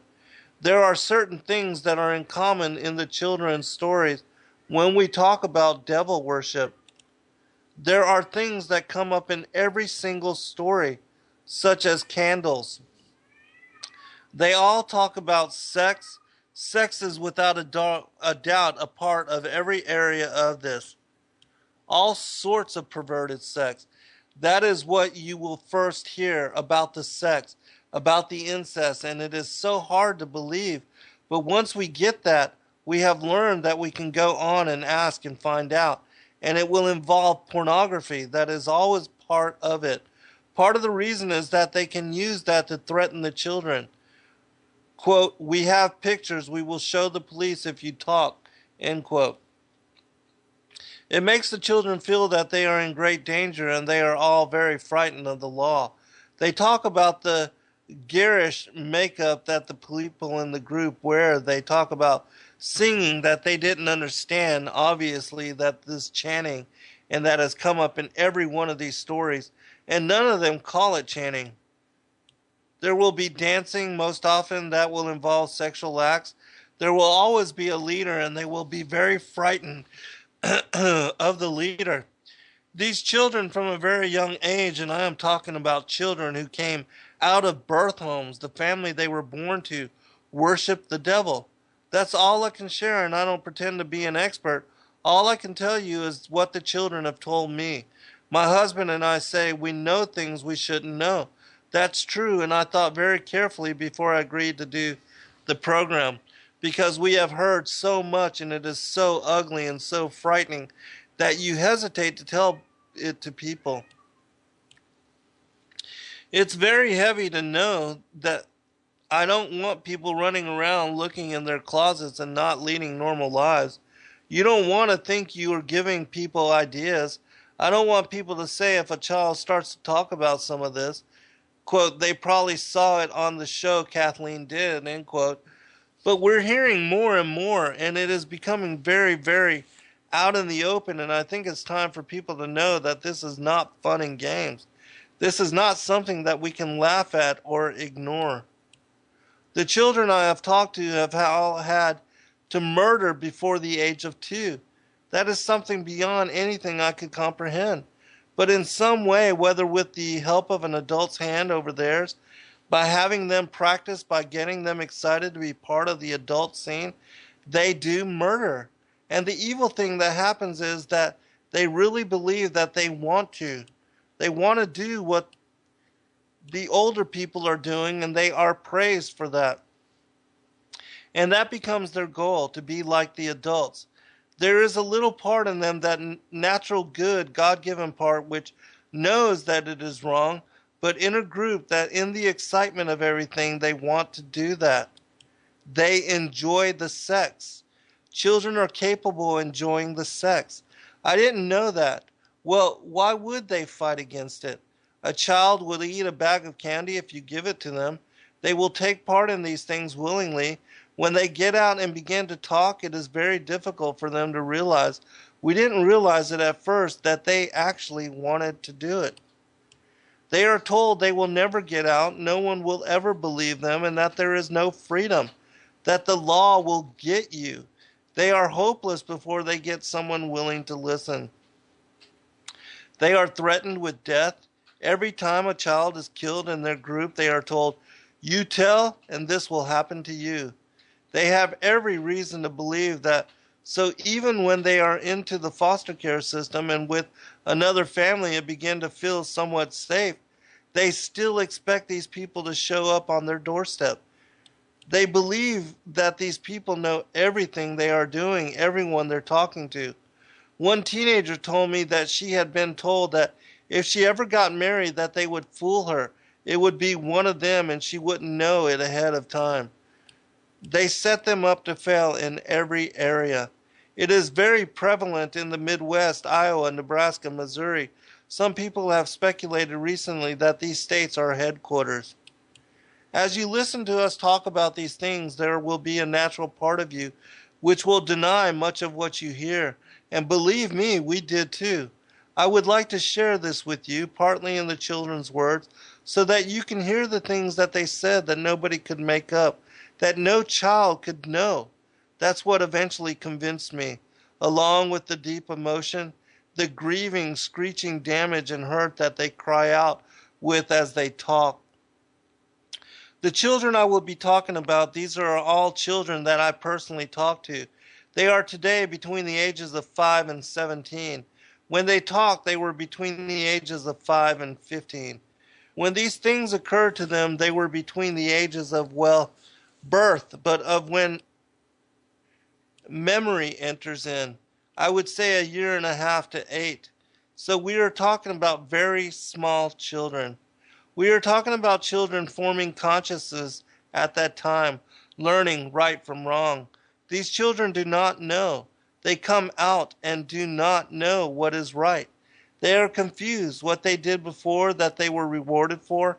There are certain things that are in common in the children's stories when we talk about devil worship. There are things that come up in every single story, such as candles. They all talk about sex. Sex is without a doubt a part of every area of this. All sorts of perverted sex. That is what you will first hear about the sex, about the incest, and it is so hard to believe. But once we get that, we have learned that we can go on and ask and find out. And it will involve pornography. That is always part of it. Part of the reason is that they can use that to threaten the children. Quote, we have pictures, we will show the police if you talk, end quote. It makes the children feel that they are in great danger and they are all very frightened of the law. They talk about the garish makeup that the people in the group wear. They talk about singing that they didn't understand, obviously, that this chanting, and that has come up in every one of these stories, and none of them call it chanting. There will be dancing, most often that will involve sexual acts. There will always be a leader, and they will be very frightened of the leader. These children from a very young age, and I am talking about children who came out of birth homes, the family they were born to, worship the devil. That's all I can share, and I don't pretend to be an expert. All I can tell you is what the children have told me. My husband and I say we know things we shouldn't know. That's true, and I thought very carefully before I agreed to do the program, because we have heard so much and it is so ugly and so frightening that you hesitate to tell it to people. It's very heavy to know that I don't want people running around looking in their closets and not leading normal lives. You don't want to think you are giving people ideas. I don't want people to say if a child starts to talk about some of this, quote, they probably saw it on the show Kathleen did, end quote. But we're hearing more and more, and it is becoming very, very out in the open, and I think it's time for people to know that this is not fun and games. This is not something that we can laugh at or ignore. The children I have talked to have all had to murder before the age of 2. That is something beyond anything I could comprehend. But in some way, whether with the help of an adult's hand over theirs, by having them practice, by getting them excited to be part of the adult scene, they do murder. And the evil thing that happens is that they really believe that they want to. They want to do what the older people are doing, and they are praised for that. And that becomes their goal, to be like the adults. There is a little part in them, that natural good, God-given part, which knows that it is wrong, but in a group that in the excitement of everything, they want to do that. They enjoy the sex. Children are capable of enjoying the sex. I didn't know that. Well, why would they fight against it? A child will eat a bag of candy if you give it to them. They will take part in these things willingly. When they get out and begin to talk, it is very difficult for them to realize. We didn't realize it at first that they actually wanted to do it. They are told they will never get out, no one will ever believe them, and that there is no freedom, that the law will get you. They are hopeless before they get someone willing to listen. They are threatened with death. Every time a child is killed in their group, they are told, you tell, and this will happen to you. They have every reason to believe that. So even when they are into the foster care system and with another family and begin to feel somewhat safe, they still expect these people to show up on their doorstep. They believe that these people know everything they are doing, everyone they're talking to. One teenager told me that she had been told that if she ever got married that they would fool her. It would be one of them and she wouldn't know it ahead of time. They set them up to fail in every area. It is very prevalent in the Midwest, Iowa, Nebraska, Missouri. Some people have speculated recently that these states are headquarters. As you listen to us talk about these things, there will be a natural part of you which will deny much of what you hear. And believe me, we did too. I would like to share this with you, partly in the children's words, so that you can hear the things that they said that nobody could make up, that no child could know. That's what eventually convinced me, along with the deep emotion, the grieving, screeching damage and hurt that they cry out with as they talk. The children I will be talking about, these are all children that I personally talk to. They are today between the ages of 5 and 17. When they talked, they were between the ages of 5 and 15. When these things occurred to them, they were between the ages of, well, birth, but of when memory enters in. I would say a year and a half to 8. So we are talking about very small children. We are talking about children forming consciousness at that time, learning right from wrong. These children do not know. They come out and do not know what is right. They are confused. What they did before that they were rewarded for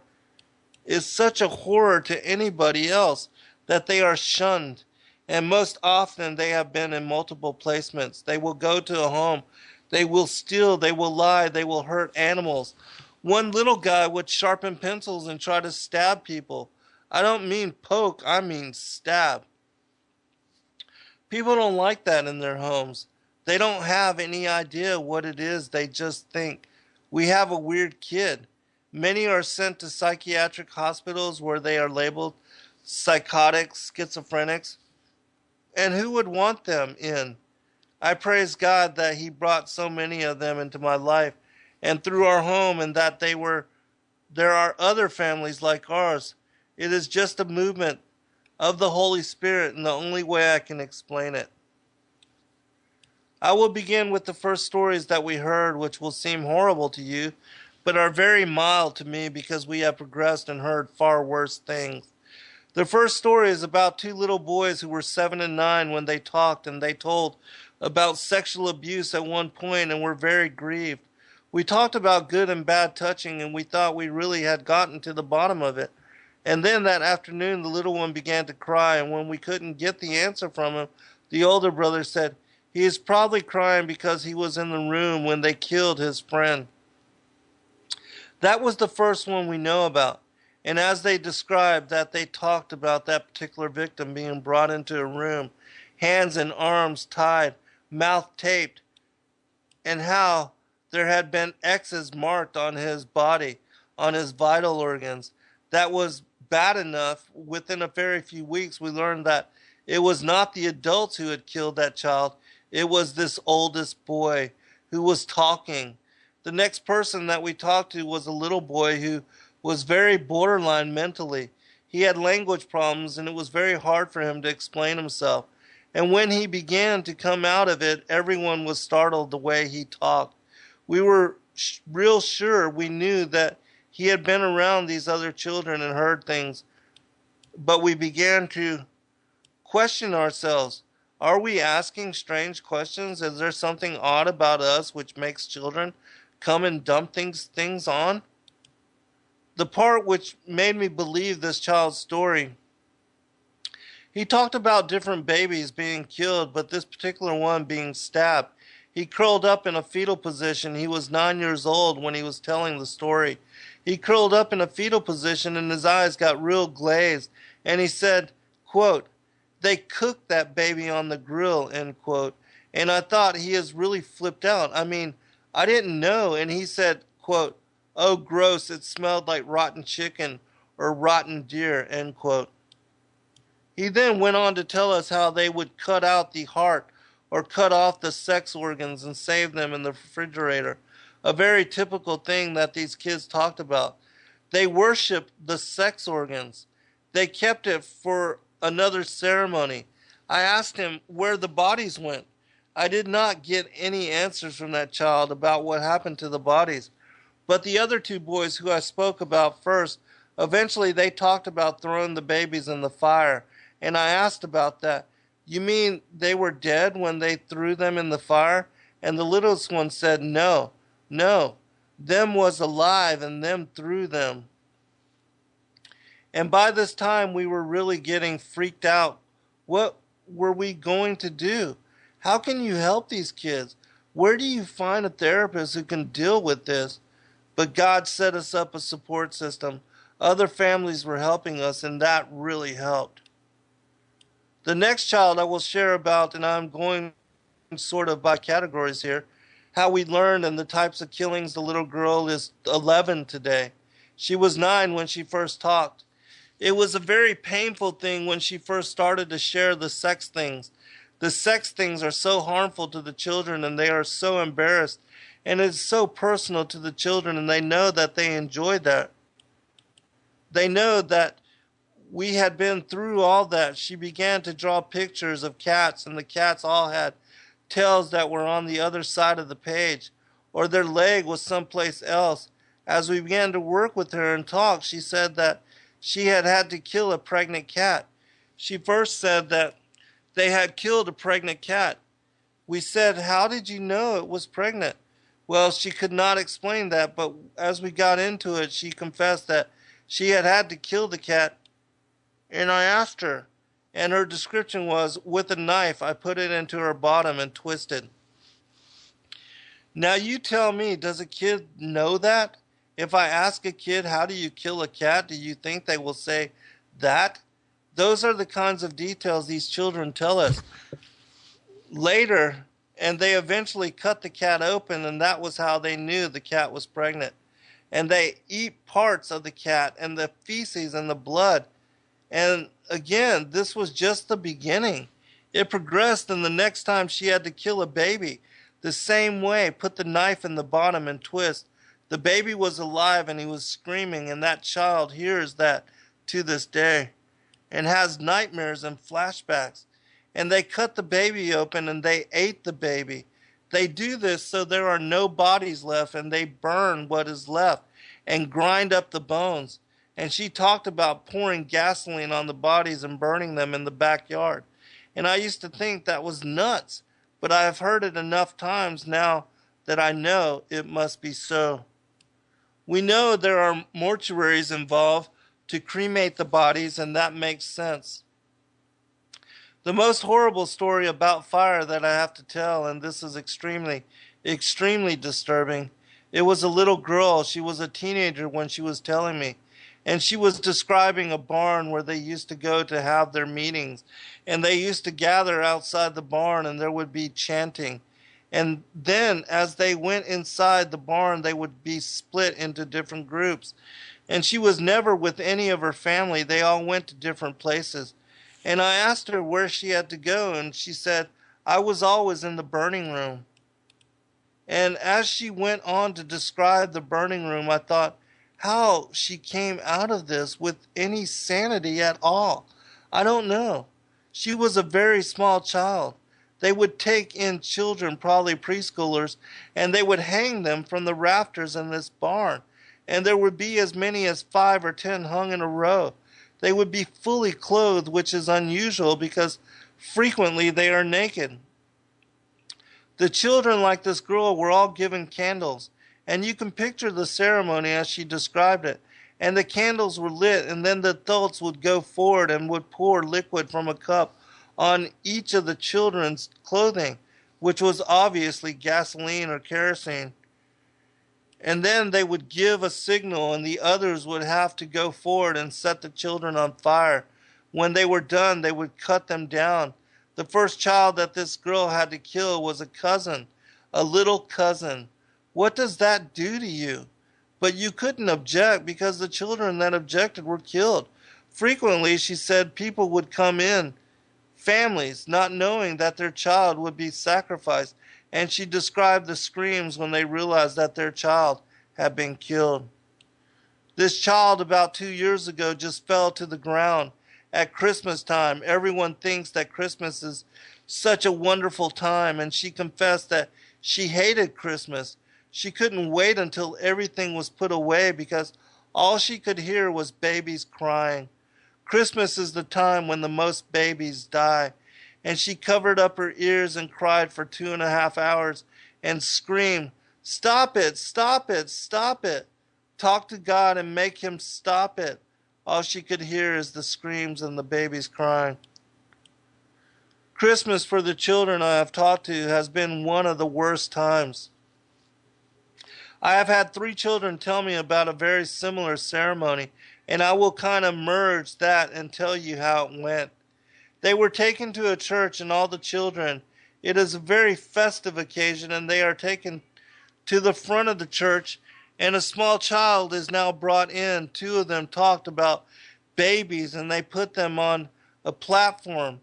is such a horror to anybody else that they are shunned. And most often they have been in multiple placements. They will go to a home. They will steal. They will lie. They will hurt animals. One little guy would sharpen pencils and try to stab people. I don't mean poke, I mean stab. People don't like that in their homes. They don't have any idea what it is. They just think, we have a weird kid. Many are sent to psychiatric hospitals where they are labeled psychotics, schizophrenics. And who would want them in? I praise God that He brought so many of them into my life and through our home, and that there are other families like ours. It is just a movement of the Holy Spirit, and the only way I can explain it. I will begin with the first stories that we heard, which will seem horrible to you, but are very mild to me because we have progressed and heard far worse things. The first story is about two little boys who were 7 and 9 when they talked, and they told about sexual abuse at one point and were very grieved. We talked about good and bad touching, and we thought we really had gotten to the bottom of it. And then that afternoon, the little one began to cry, and when we couldn't get the answer from him, the older brother said, he is probably crying because he was in the room when they killed his friend. That was the first one we know about. And as they described that, they talked about that particular victim being brought into a room, hands and arms tied, mouth taped, and how there had been X's marked on his body, on his vital organs. That was bad enough. Within a very few weeks, we learned that it was not the adults who had killed that child. It was this oldest boy who was talking. The next person that we talked to was a little boy who was very borderline mentally. He had language problems, and it was very hard for him to explain himself. And when he began to come out of it, everyone was startled the way he talked. We were real sure we knew that he had been around these other children and heard things, but we began to question ourselves. Are we asking strange questions? Is there something odd about us which makes children come and dump things on? The part which made me believe this child's story, he talked about different babies being killed, but this particular one being stabbed. He curled up in a fetal position. He was 9 years old when he was telling the story. He curled up in a fetal position and his eyes got real glazed. And he said, quote, they cooked that baby on the grill, end quote. And I thought he is really flipped out. I mean, I didn't know. And he said, quote, oh, gross, it smelled like rotten chicken or rotten deer, end quote. He then went on to tell us how they would cut out the heart or cut off the sex organs and save them in the refrigerator. A very typical thing that these kids talked about. They worshiped the sex organs. They kept it for another ceremony. I asked him where the bodies went. I did not get any answers from that child about what happened to the bodies. But the other two boys who I spoke about first, eventually they talked about throwing the babies in the fire. And I asked about that. You mean they were dead when they threw them in the fire? And the littlest one said, no, them was alive and them threw them. And by this time we were really getting freaked out. What were we going to do? How can you help these kids? Where do you find a therapist who can deal with this? But God set us up a support system. Other families were helping us, and that really helped. The next child I will share about, and I'm going sort of by categories here, how we learned and the types of killings. The little girl is 11 today. She was 9 when she first talked. It was a very painful thing when she first started to share the sex things. The sex things are so harmful to the children, and they are so embarrassed. And it's so personal to the children, and they know that they enjoyed that. They know that we had been through all that. She began to draw pictures of cats, and the cats all had tails that were on the other side of the page, or their leg was someplace else. As we began to work with her and talk, she said that she had had to kill a pregnant cat. She first said that they had killed a pregnant cat. We said, "How did you know it was pregnant?" Well, she could not explain that, but as we got into it, she confessed that she had had to kill the cat. And I asked her, and her description was, with a knife, I put it into her bottom and twisted. Now you tell me, does a kid know that? If I ask a kid, how do you kill a cat, do you think they will say that? Those are the kinds of details these children tell us later, and they eventually cut the cat open, and that was how they knew the cat was pregnant. And they eat parts of the cat and the feces and the blood. And again, this was just the beginning. It progressed, and the next time she had to kill a baby, the same way, put the knife in the bottom and twist. The baby was alive and he was screaming, and that child hears that to this day and has nightmares and flashbacks. And they cut the baby open and they ate the baby. They do this so there are no bodies left, and they burn what is left and grind up the bones. And she talked about pouring gasoline on the bodies and burning them in the backyard. And I used to think that was nuts, but I have heard it enough times now that I know it must be so. We know there are mortuaries involved to cremate the bodies, and that makes sense. The most horrible story about fire that I have to tell, and this is extremely, extremely disturbing. It was a little girl. She was a teenager when she was telling me. And she was describing a barn where they used to go to have their meetings. And they used to gather outside the barn, and there would be chanting. And then as they went inside the barn, they would be split into different groups. And she was never with any of her family. They all went to different places. And I asked her where she had to go, and she said, I was always in the burning room. And as she went on to describe the burning room, I thought how she came out of this with any sanity at all. I don't know. She was a very small child. They would take in children, probably preschoolers, and they would hang them from the rafters in this barn. And there would be as many as 5 or 10 hung in a row. They would be fully clothed, which is unusual because frequently they are naked. The children, like this girl, were all given candles, and you can picture the ceremony as she described it. And the candles were lit, and then the adults would go forward and would pour liquid from a cup on each of the children's clothing, which was obviously gasoline or kerosene. And then they would give a signal, and the others would have to go forward and set the children on fire. When they were done, they would cut them down. The first child that this girl had to kill was a cousin, a little cousin. What does that do to you? But you couldn't object because the children that objected were killed. Frequently, she said, people would come in, families, not knowing that their child would be sacrificed. And she described the screams when they realized that their child had been killed. This child about 2 years ago just fell to the ground. At Christmas time, everyone thinks that Christmas is such a wonderful time, and she confessed that she hated Christmas. She couldn't wait until everything was put away because all she could hear was babies crying. Christmas is the time when the most babies die. And she covered up her ears and cried for 2.5 hours and screamed, "Stop it, stop it, stop it. Talk to God and make him stop it." All she could hear is the screams and the babies crying. Christmas for the children I have talked to has been one of the worst times. I have had 3 children tell me about a very similar ceremony, and I will kind of merge that and tell you how it went. They were taken to a church, and all the children, it is a very festive occasion, and they are taken to the front of the church, and a small child is now brought in. 2 of them talked about babies, and they put them on a platform.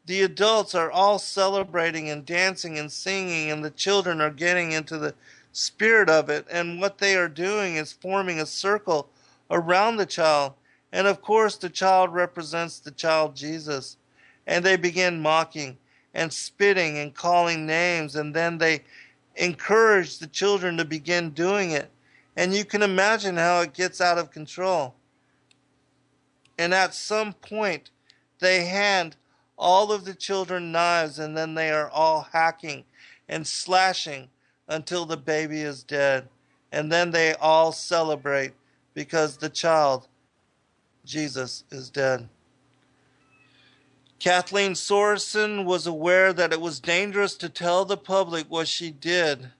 The adults are all celebrating and dancing and singing, and the children are getting into the spirit of it. And what they are doing is forming a circle around the child. And of course, the child represents the child Jesus. And they begin mocking and spitting and calling names. And then they encourage the children to begin doing it. And you can imagine how it gets out of control. And at some point, they hand all of the children knives, and then they are all hacking and slashing until the baby is dead. And then they all celebrate because the child, Jesus, is dead. Kathleen Sorensen was aware that it was dangerous to tell the public what she did.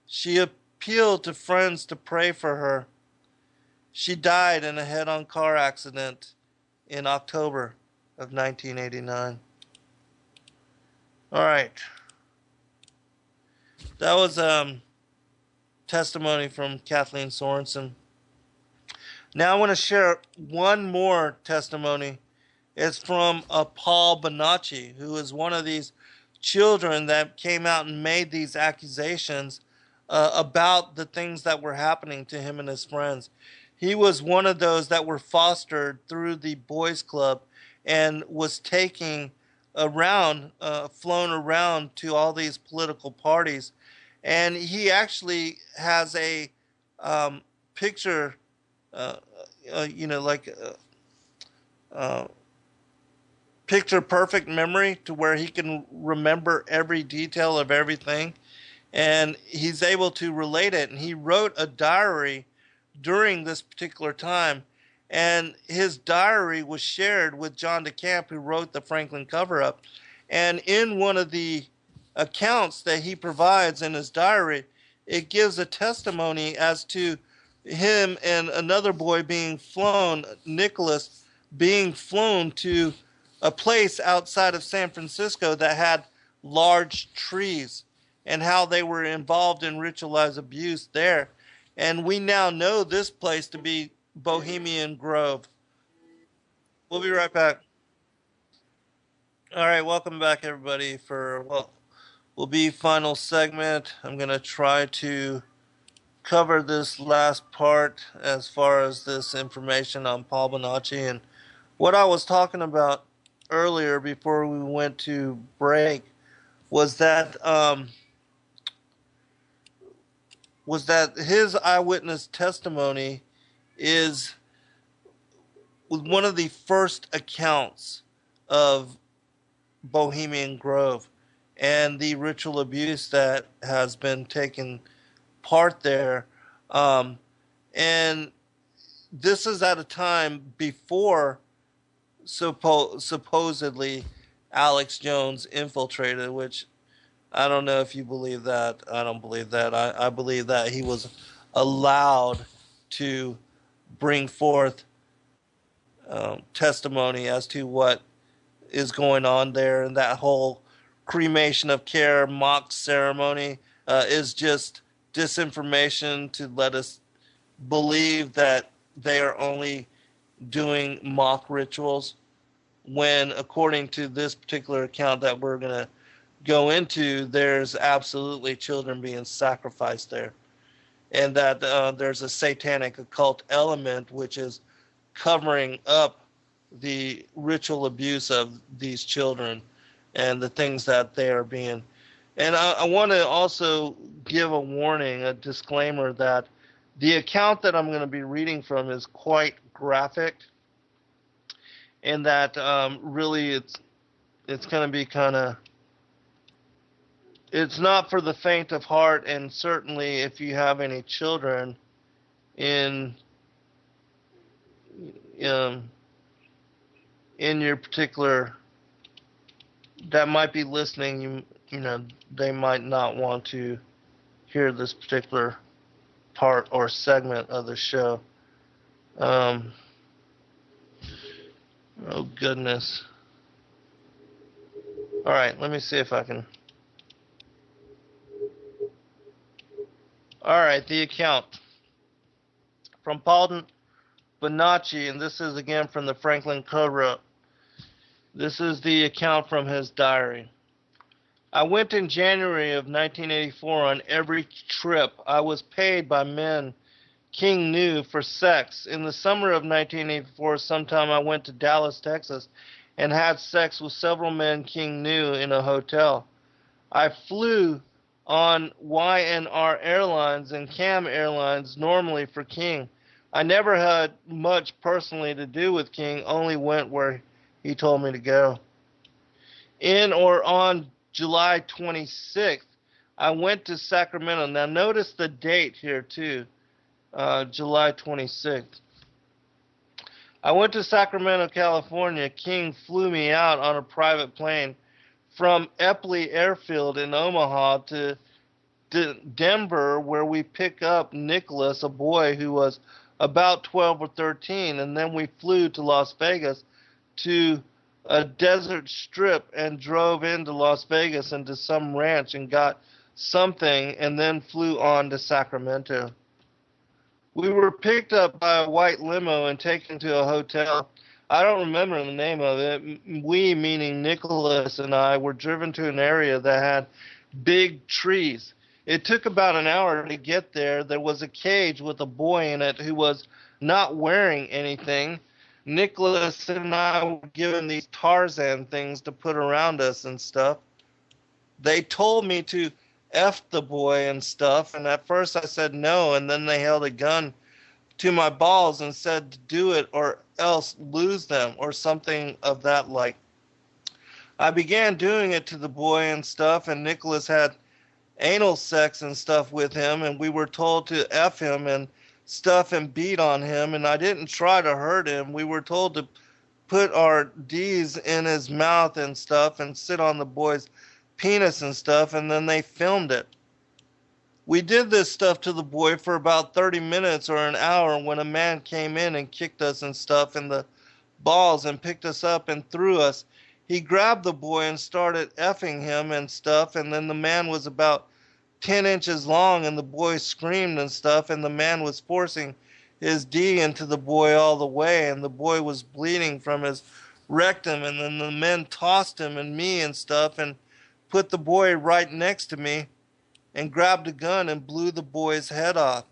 She appealed to friends to pray for her. She died in a head-on car accident in October of 1989. All right. That was testimony from Kathleen Sorensen. Now I want to share one more testimony. It's from Paul Bonacci, who is one of these children that came out and made these accusations about the things that were happening to him and his friends. He was one of those that were fostered through the boys club and was taking around, flown around to all these political parties. And he actually has a picture, like picture perfect memory to where he can remember every detail of everything. And he's able to relate it. And he wrote a diary during this particular time. And his diary was shared with John DeCamp, who wrote the Franklin cover-up. And in one of the accounts that he provides in his diary, it gives a testimony as to him and another boy being flown, Nicholas, being flown to a place outside of San Francisco that had large trees, and how they were involved in ritualized abuse there. And we now know this place to be Bohemian Grove. We'll be right back. All right, welcome back, everybody, for what will be final segment. I'm going to try to cover this last part as far as this information on Paul Bonacci. And what I was talking about earlier before we went to break was that his eyewitness testimony is one of the first accounts of Bohemian Grove and the ritual abuse that has been taken part there. And this is at a time before supposedly Alex Jones infiltrated, which I don't know if you believe that. I don't believe that. I believe that he was allowed to bring forth testimony as to what is going on there, and that whole cremation of care mock ceremony is just disinformation to let us believe that they are only doing mock rituals, when according to this particular account that we're going to go into, there's absolutely children being sacrificed there, and that there's a satanic occult element which is covering up the ritual abuse of these children and the things that they are being. And I want to also give a warning, a disclaimer, that the account that I'm going to be reading from is quite graphic, and that really it's going to be kind of, it's not for the faint of heart. And certainly if you have any children in your particular that might be listening, they might not want to hear this particular part or segment of the show. Oh goodness. All right, let me see if I can. All right, the account from Paul Bonacci, and this is again from the Franklin cover-up. This is the account from his diary. I went in January of 1984 on every trip. I was paid by men King knew for sex. In the summer of 1984, sometime I went to Dallas, Texas, and had sex with several men King knew in a hotel. I flew on YNR Airlines and CAM Airlines normally for King. I never had much personally to do with King, only went where he told me to go. In or on July 26th, I went to Sacramento. Now, notice the date here, too. July 26th. I went to Sacramento, California. King flew me out on a private plane from Epley Airfield in Omaha to Denver, where we pick up Nicholas, a boy who was about 12 or 13, and then we flew to Las Vegas to a desert strip and drove into Las Vegas into some ranch and got something, and then flew on to Sacramento. We were picked up by a white limo and taken to a hotel. I don't remember the name of it. We, meaning Nicholas and I, were driven to an area that had big trees. It took about an hour to get there. There was a cage with a boy in it who was not wearing anything. Nicholas and I were given these Tarzan things to put around us and stuff. They told me to F the boy and stuff, and at first I said no, and then they held a gun to my balls and said to do it or else lose them, or something of that like. I began doing it to the boy and stuff, and Nicholas had anal sex and stuff with him, and we were told to F him and stuff and beat on him, and I didn't try to hurt him. We were told to put our D's in his mouth and stuff and sit on the boy's penis and stuff, and then they filmed it. We did this stuff to the boy for about 30 minutes or an hour when a man came in and kicked us and stuff in the balls and picked us up and threw us. He grabbed the boy and started effing him and stuff, and then the man was about 10 inches long, and the boy screamed and stuff, and the man was forcing his D into the boy all the way, and the boy was bleeding from his rectum, and then the men tossed him and me and stuff and put the boy right next to me and grabbed a gun and blew the boy's head off.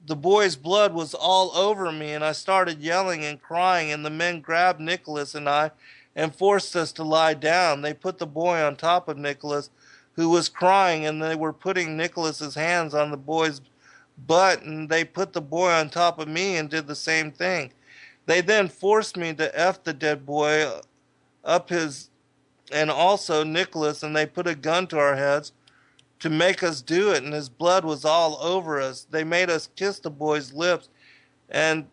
The boy's blood was all over me, and I started yelling and crying, and the men grabbed Nicholas and I and forced us to lie down. They put the boy on top of Nicholas, who was crying, and they were putting Nicholas's hands on the boy's butt, and they put the boy on top of me and did the same thing. They then forced me to F the dead boy up his, and also Nicholas, and they put a gun to our heads to make us do it, and his blood was all over us. They made us kiss the boy's lips, and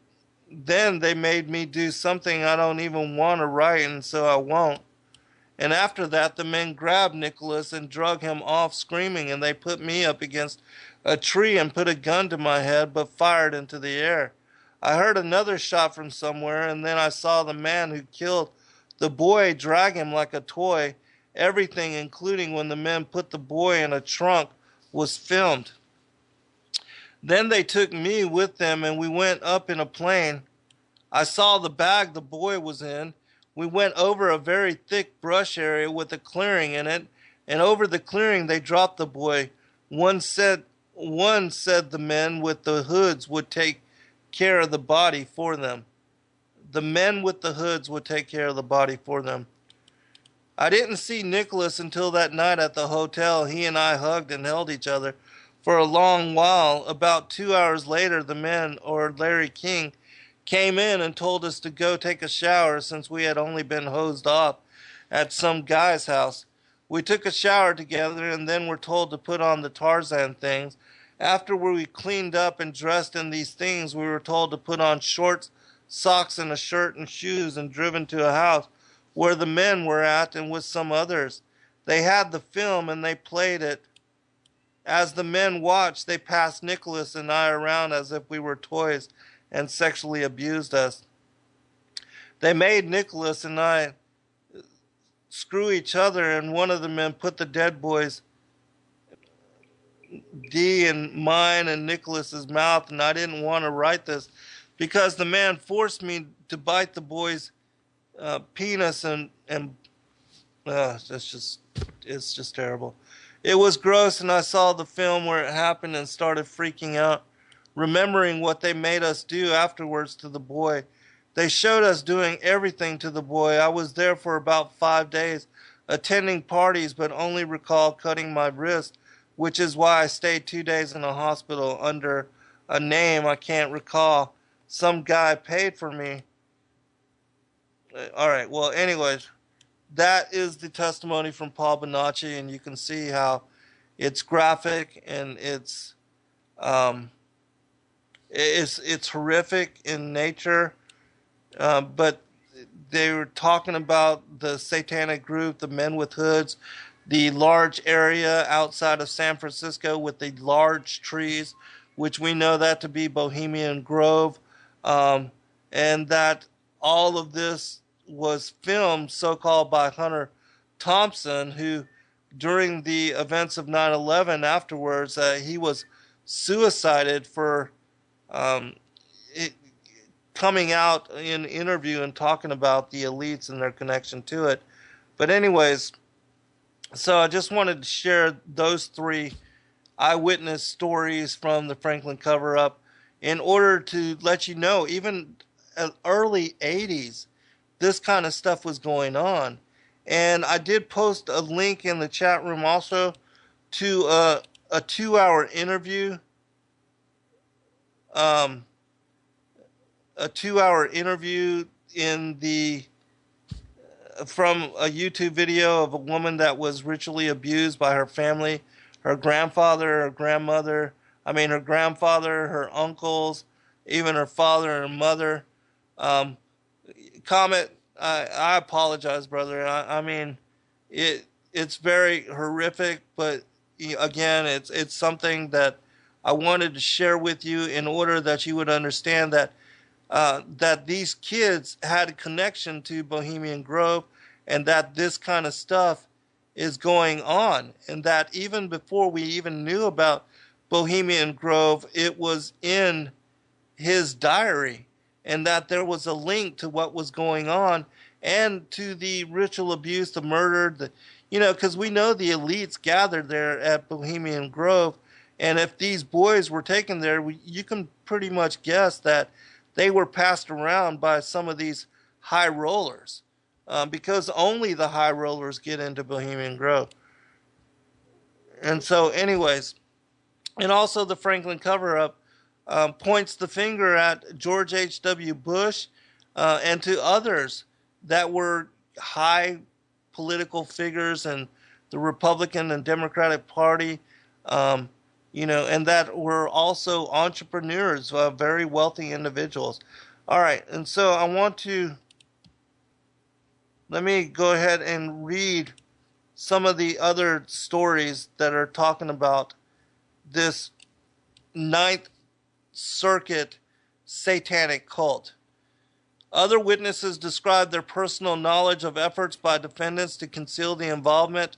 then they made me do something I don't even want to write, and so I won't. And after that, the men grabbed Nicholas and drug him off screaming, and they put me up against a tree and put a gun to my head, but fired into the air. I heard another shot from somewhere, and then I saw the man who killed the boy drag him like a toy. Everything, including when the men put the boy in a trunk, was filmed. Then they took me with them, and we went up in a plane. I saw the bag the boy was in. We went over a very thick brush area with a clearing in it, and over the clearing they dropped the boy. One said the men with the hoods would take care of the body for them. The men with the hoods would take care of the body for them. I didn't see Nicholas until that night at the hotel. He and I hugged and held each other for a long while. About 2 hours later, the men, or Larry King, came in and told us to go take a shower since we had only been hosed off at some guy's house. We took a shower together and then were told to put on the Tarzan things. After we cleaned up and dressed in these things, we were told to put on shorts, socks, and a shirt and shoes and driven to a house where the men were at and with some others. They had the film and they played it. As the men watched, they passed Nicholas and I around as if we were toys and sexually abused us. They made Nicholas and I screw each other, and one of the men put the dead boy's D in mine and Nicholas's mouth, and I didn't want to write this because the man forced me to bite the boy's penis, and that's just it's just terrible. It was gross, and I saw the film where it happened and started freaking out, remembering what they made us do afterwards to the boy. They showed us doing everything to the boy. I was there for about 5 days, attending parties, but only recall cutting my wrist, which is why I stayed 2 days in a hospital under a name I can't recall. Some guy paid for me. All right, well, anyways, that is the testimony from Paul Bonacci, and you can see how it's graphic and um, it's horrific in nature. But they were talking about the satanic group, the men with hoods, the large area outside of San Francisco with the large trees, which we know that to be Bohemian Grove, and that all of this was filmed, so-called, by Hunter Thompson, who, during the events of 9/11 afterwards, he was suicided for um, it, coming out in an interview and talking about the elites and their connection to it. But anyways, so I just wanted to share those three eyewitness stories from the Franklin cover-up in order to let you know, even early 80s, this kind of stuff was going on. And I did post a link in the chat room also to a 2-hour interview. A 2-hour interview in the from a YouTube video of a woman that was ritually abused by her family, her grandfather, her grandmother, her grandfather, her uncles, even her father and her mother. Comment, I apologize, brother. I mean, it's very horrific, but again, it's something that I wanted to share with you in order that you would understand that that these kids had a connection to Bohemian Grove, and that this kind of stuff is going on, and that even before we even knew about Bohemian Grove, it was in his diary, and that there was a link to what was going on and to the ritual abuse, the murder, because we know the elites gathered there at Bohemian Grove, and if these boys were taken there, you can pretty much guess that they were passed around by some of these high rollers, because only the high rollers get into Bohemian Grove. And so, anyways, and also the Franklin cover-up points the finger at George H.W. Bush and to others that were high political figures in the Republican and Democratic Party, and that were also entrepreneurs, very wealthy individuals. All right, and so let me go ahead and read some of the other stories that are talking about this Ninth Circuit satanic cult. Other witnesses described their personal knowledge of efforts by defendants to conceal the involvement.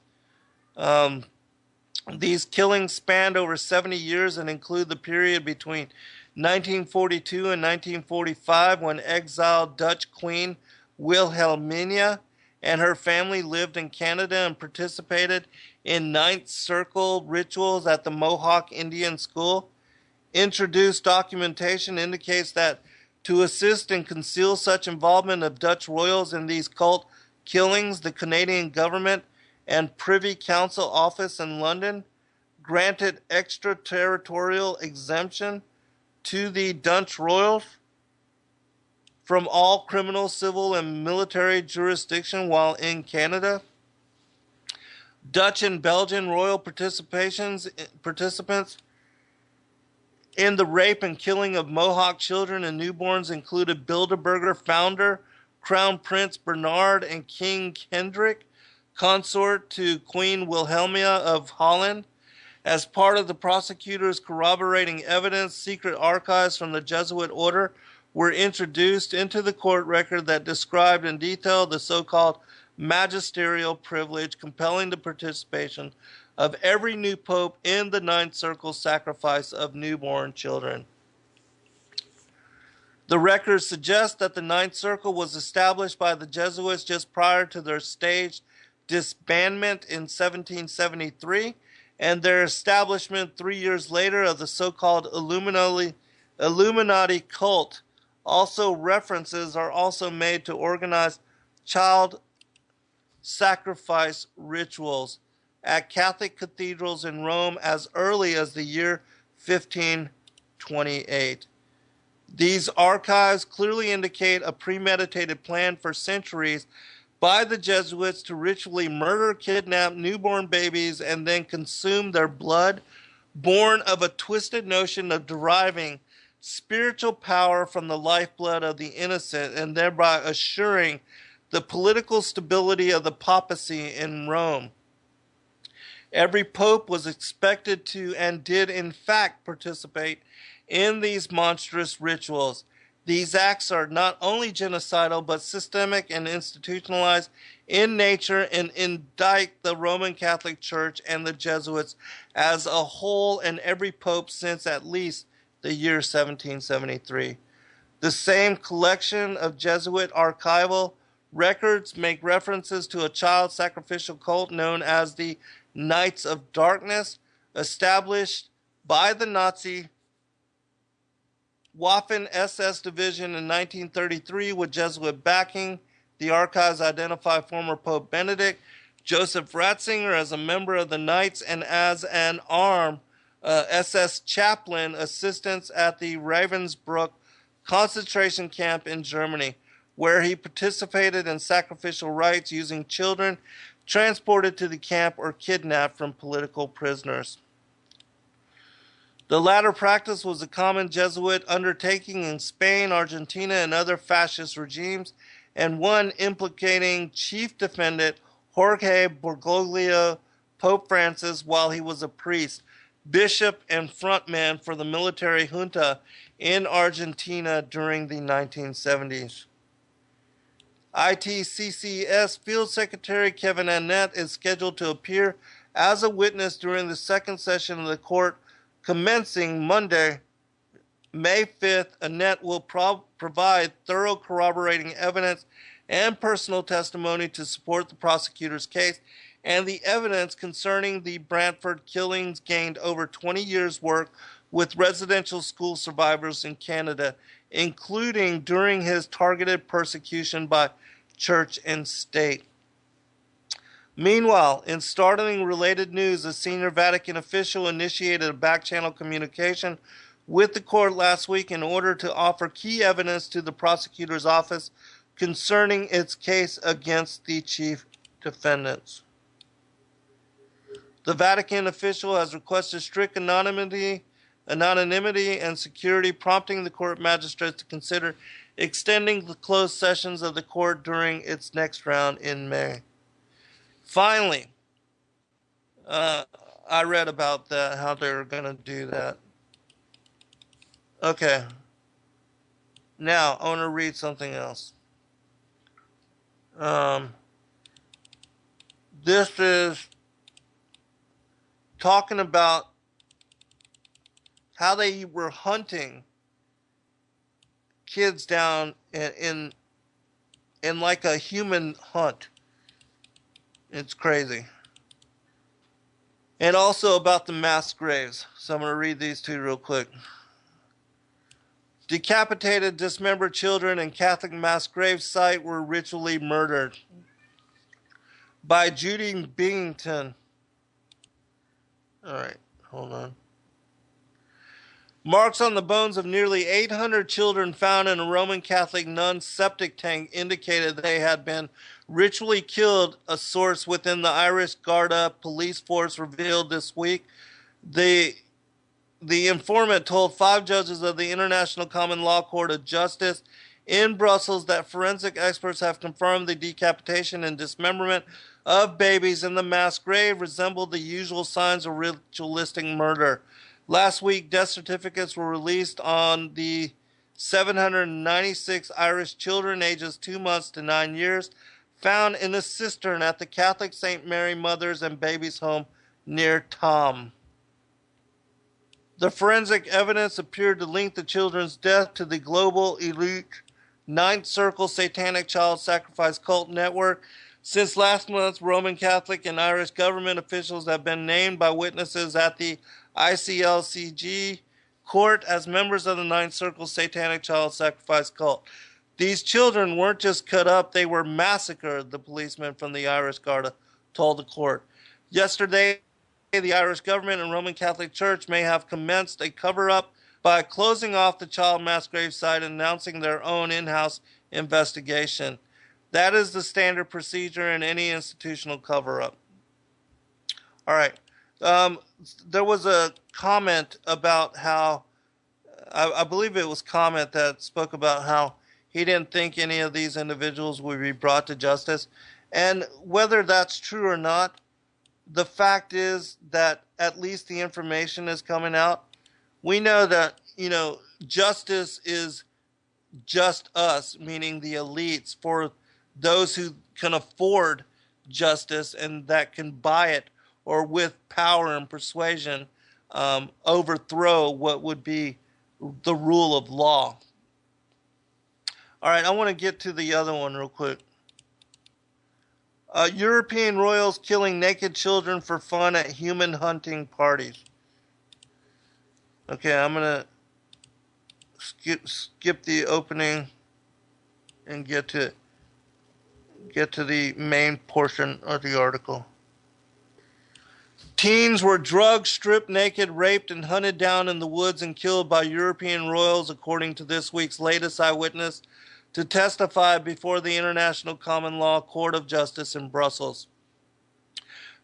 These killings spanned over 70 years and include the period between 1942 and 1945, when exiled Dutch Queen Wilhelmina and her family lived in Canada and participated in Ninth Circle rituals at the Mohawk Indian School. Introduced documentation indicates that to assist and conceal such involvement of Dutch royals in these cult killings, the Canadian government and Privy Council office in London granted extraterritorial exemption to the Dutch royals from all criminal, civil, and military jurisdiction while in Canada. Dutch and Belgian royal participants in the rape and killing of Mohawk children and newborns included Bilderberger founder Crown Prince Bernard and King Hendrik, consort to Queen Wilhelmina of Holland. As part of the prosecutors' corroborating evidence, secret archives from the Jesuit order were introduced into the court record that described in detail the so-called magisterial privilege compelling the participation of every new pope in the Ninth Circle sacrifice of newborn children. The records suggest that the Ninth Circle was established by the Jesuits just prior to their staged disbandment in 1773, and their establishment 3 years later of the so-called Illuminati cult. Also, references are also made to organized child sacrifice rituals at Catholic cathedrals in Rome as early as the year 1528. These archives clearly indicate a premeditated plan for centuries by the Jesuits to ritually murder, kidnap newborn babies, and then consume their blood, born of a twisted notion of deriving spiritual power from the lifeblood of the innocent, and thereby assuring the political stability of the papacy in Rome. Every pope was expected to and did in fact participate in these monstrous rituals. These acts are not only genocidal but systemic and institutionalized in nature and indict the Roman Catholic Church and the Jesuits as a whole and every pope since at least the year 1773. The same collection of Jesuit archival records make references to a child sacrificial cult known as the Knights of Darkness, established by the Nazi Waffen SS division in 1933 with Jesuit backing. The archives identify former Pope Benedict Joseph Ratzinger as a member of the Knights and as an armed SS chaplain assistants at the Ravensbrück concentration camp in Germany, where he participated in sacrificial rites using children transported to the camp or kidnapped from political prisoners. The latter practice was a common Jesuit undertaking in Spain, Argentina, and other fascist regimes, and one implicating chief defendant Jorge Bergoglio, Pope Francis, while he was a priest, bishop, and frontman for the military junta in Argentina during the 1970s. ITCCS Field Secretary Kevin Annett is scheduled to appear as a witness during the second session of the court commencing Monday, May 5th. Annett will provide thorough corroborating evidence and personal testimony to support the prosecutor's case, and the evidence concerning the Brantford killings gained over 20 years' work with residential school survivors in Canada, including during his targeted persecution by church and state. Meanwhile, in startling related news, a senior Vatican official initiated a back-channel communication with the court last week in order to offer key evidence to the prosecutor's office concerning its case against the chief defendants. The Vatican official has requested strict anonymity and security, prompting the court magistrates to consider extending the closed sessions of the court during its next round in May. Finally, I read about that, how they're going to do that. Okay. Now, I want to read something else. This is talking about how they were hunting kids down in like a human hunt. It's crazy. And also about the mass graves. So I'm going to read these two real quick. Decapitated, dismembered children in Catholic mass grave site were ritually murdered. By Judy Bington. Alright, hold on. Marks on the bones of nearly 800 children found in a Roman Catholic nun's septic tank indicated they had been ritually killed, a source within the Irish Garda police force revealed this week. The informant told 5 judges of the International Common Law Court of Justice in Brussels that forensic experts have confirmed the decapitation and dismemberment of babies in the mass grave resembled the usual signs of ritualistic murder. Last week, death certificates were released on the 796 Irish children ages 2 months to 9 years found in a cistern at the Catholic St. Mary Mothers and Babies Home near Tom. The forensic evidence appeared to link the children's death to the global elite Ninth Circle Satanic Child Sacrifice Cult Network, Since last month, Roman Catholic and Irish government officials have been named by witnesses at the ICLCG court as members of the Ninth Circle Satanic Child Sacrifice cult. These children weren't just cut up, they were massacred, the policeman from the Irish Garda told the court. Yesterday, the Irish government and Roman Catholic Church may have commenced a cover-up by closing off the child mass grave site and announcing their own in-house investigation. That is the standard procedure in any institutional cover-up. All right. There was a comment about how, I believe it was comment that spoke about how he didn't think any of these individuals would be brought to justice. And whether that's true or not, the fact is that at least the information is coming out. We know that, justice is just us, meaning the elites, for those who can afford justice and that can buy it or with power and persuasion overthrow what would be the rule of law. All right, I want to get to the other one real quick. European royals killing naked children for fun at human hunting parties. Okay, I'm going to skip the opening and get to the main portion of the article. Teens were drugged, stripped naked, raped, and hunted down in the woods and killed by European royals, according to this week's latest eyewitness to testify before the International Common Law Court of Justice in Brussels.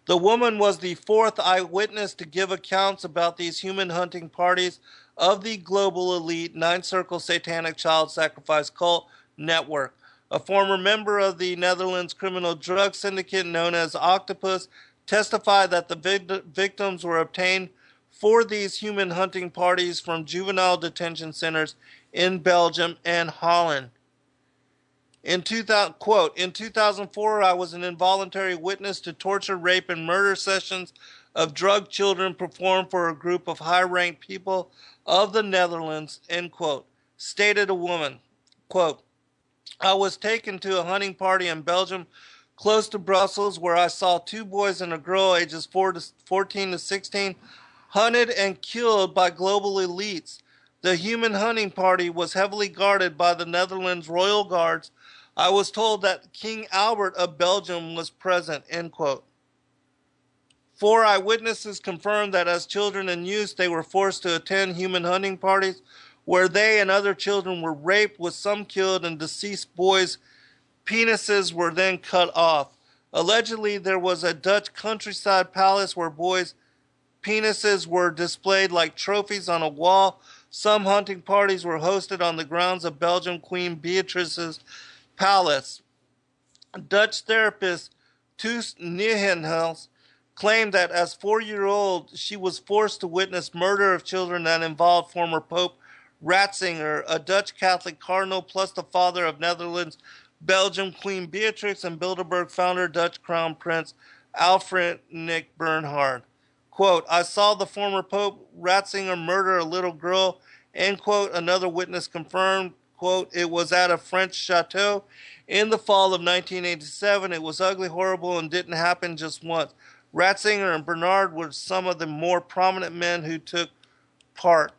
The woman was the fourth eyewitness to give accounts about these human hunting parties of the global elite Ninth Circle Satanic Child Sacrifice Cult Network. A former member of the Netherlands criminal drug syndicate known as Octopus testified that the victims were obtained for these human hunting parties from juvenile detention centers in Belgium and Holland. In 2004, I was an involuntary witness to torture, rape, and murder sessions of drug children performed for a group of high-ranked people of the Netherlands, end quote, stated a woman. Quote, I was taken to a hunting party in Belgium close to Brussels where I saw two boys and a girl ages 14 to 16 hunted and killed by global elites. The human hunting party was heavily guarded by the Netherlands Royal Guards. I was told that King Albert of Belgium was present, end quote. 4 eyewitnesses confirmed that as children and youths, they were forced to attend human hunting parties where they and other children were raped, with some killed, and deceased boys' penises were then cut off. Allegedly, there was a Dutch countryside palace where boys' penises were displayed like trophies on a wall. Some hunting parties were hosted on the grounds of Belgian Queen Beatrice's palace. Dutch therapist Toos Niehenhels claimed that as 4-year-old, she was forced to witness murder of children that involved former Pope Ratzinger, a Dutch Catholic cardinal, plus the father of Netherlands, Belgium Queen Beatrix, and Bilderberg founder Dutch Crown Prince Alfred Nick Bernhard. Quote, I saw the former Pope Ratzinger murder a little girl, end quote. Another witness confirmed, quote, it was at a French chateau in the fall of 1987. It was ugly, horrible, and didn't happen just once. Ratzinger and Bernard were some of the more prominent men who took part.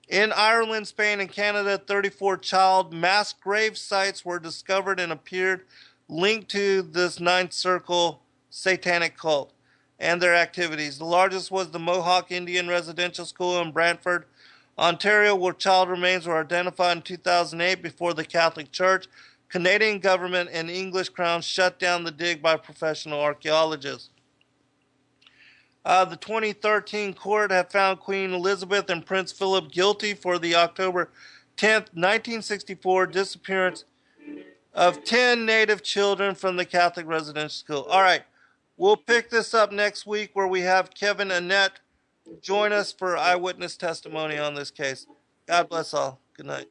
In Ireland, Spain, and Canada, 34 child mass grave sites were discovered and appeared linked to this Ninth Circle satanic cult and their activities. The largest was the Mohawk Indian Residential School in Brantford, Ontario, where child remains were identified in 2008 before the Catholic Church, Canadian government, and English Crown shut down the dig by professional archaeologists. The 2013 court had found Queen Elizabeth and Prince Philip guilty for the October 10th, 1964 disappearance of 10 native children from the Catholic residential school. All right, we'll pick this up next week where we have Kevin Annette join us for eyewitness testimony on this case. God bless all. Good night.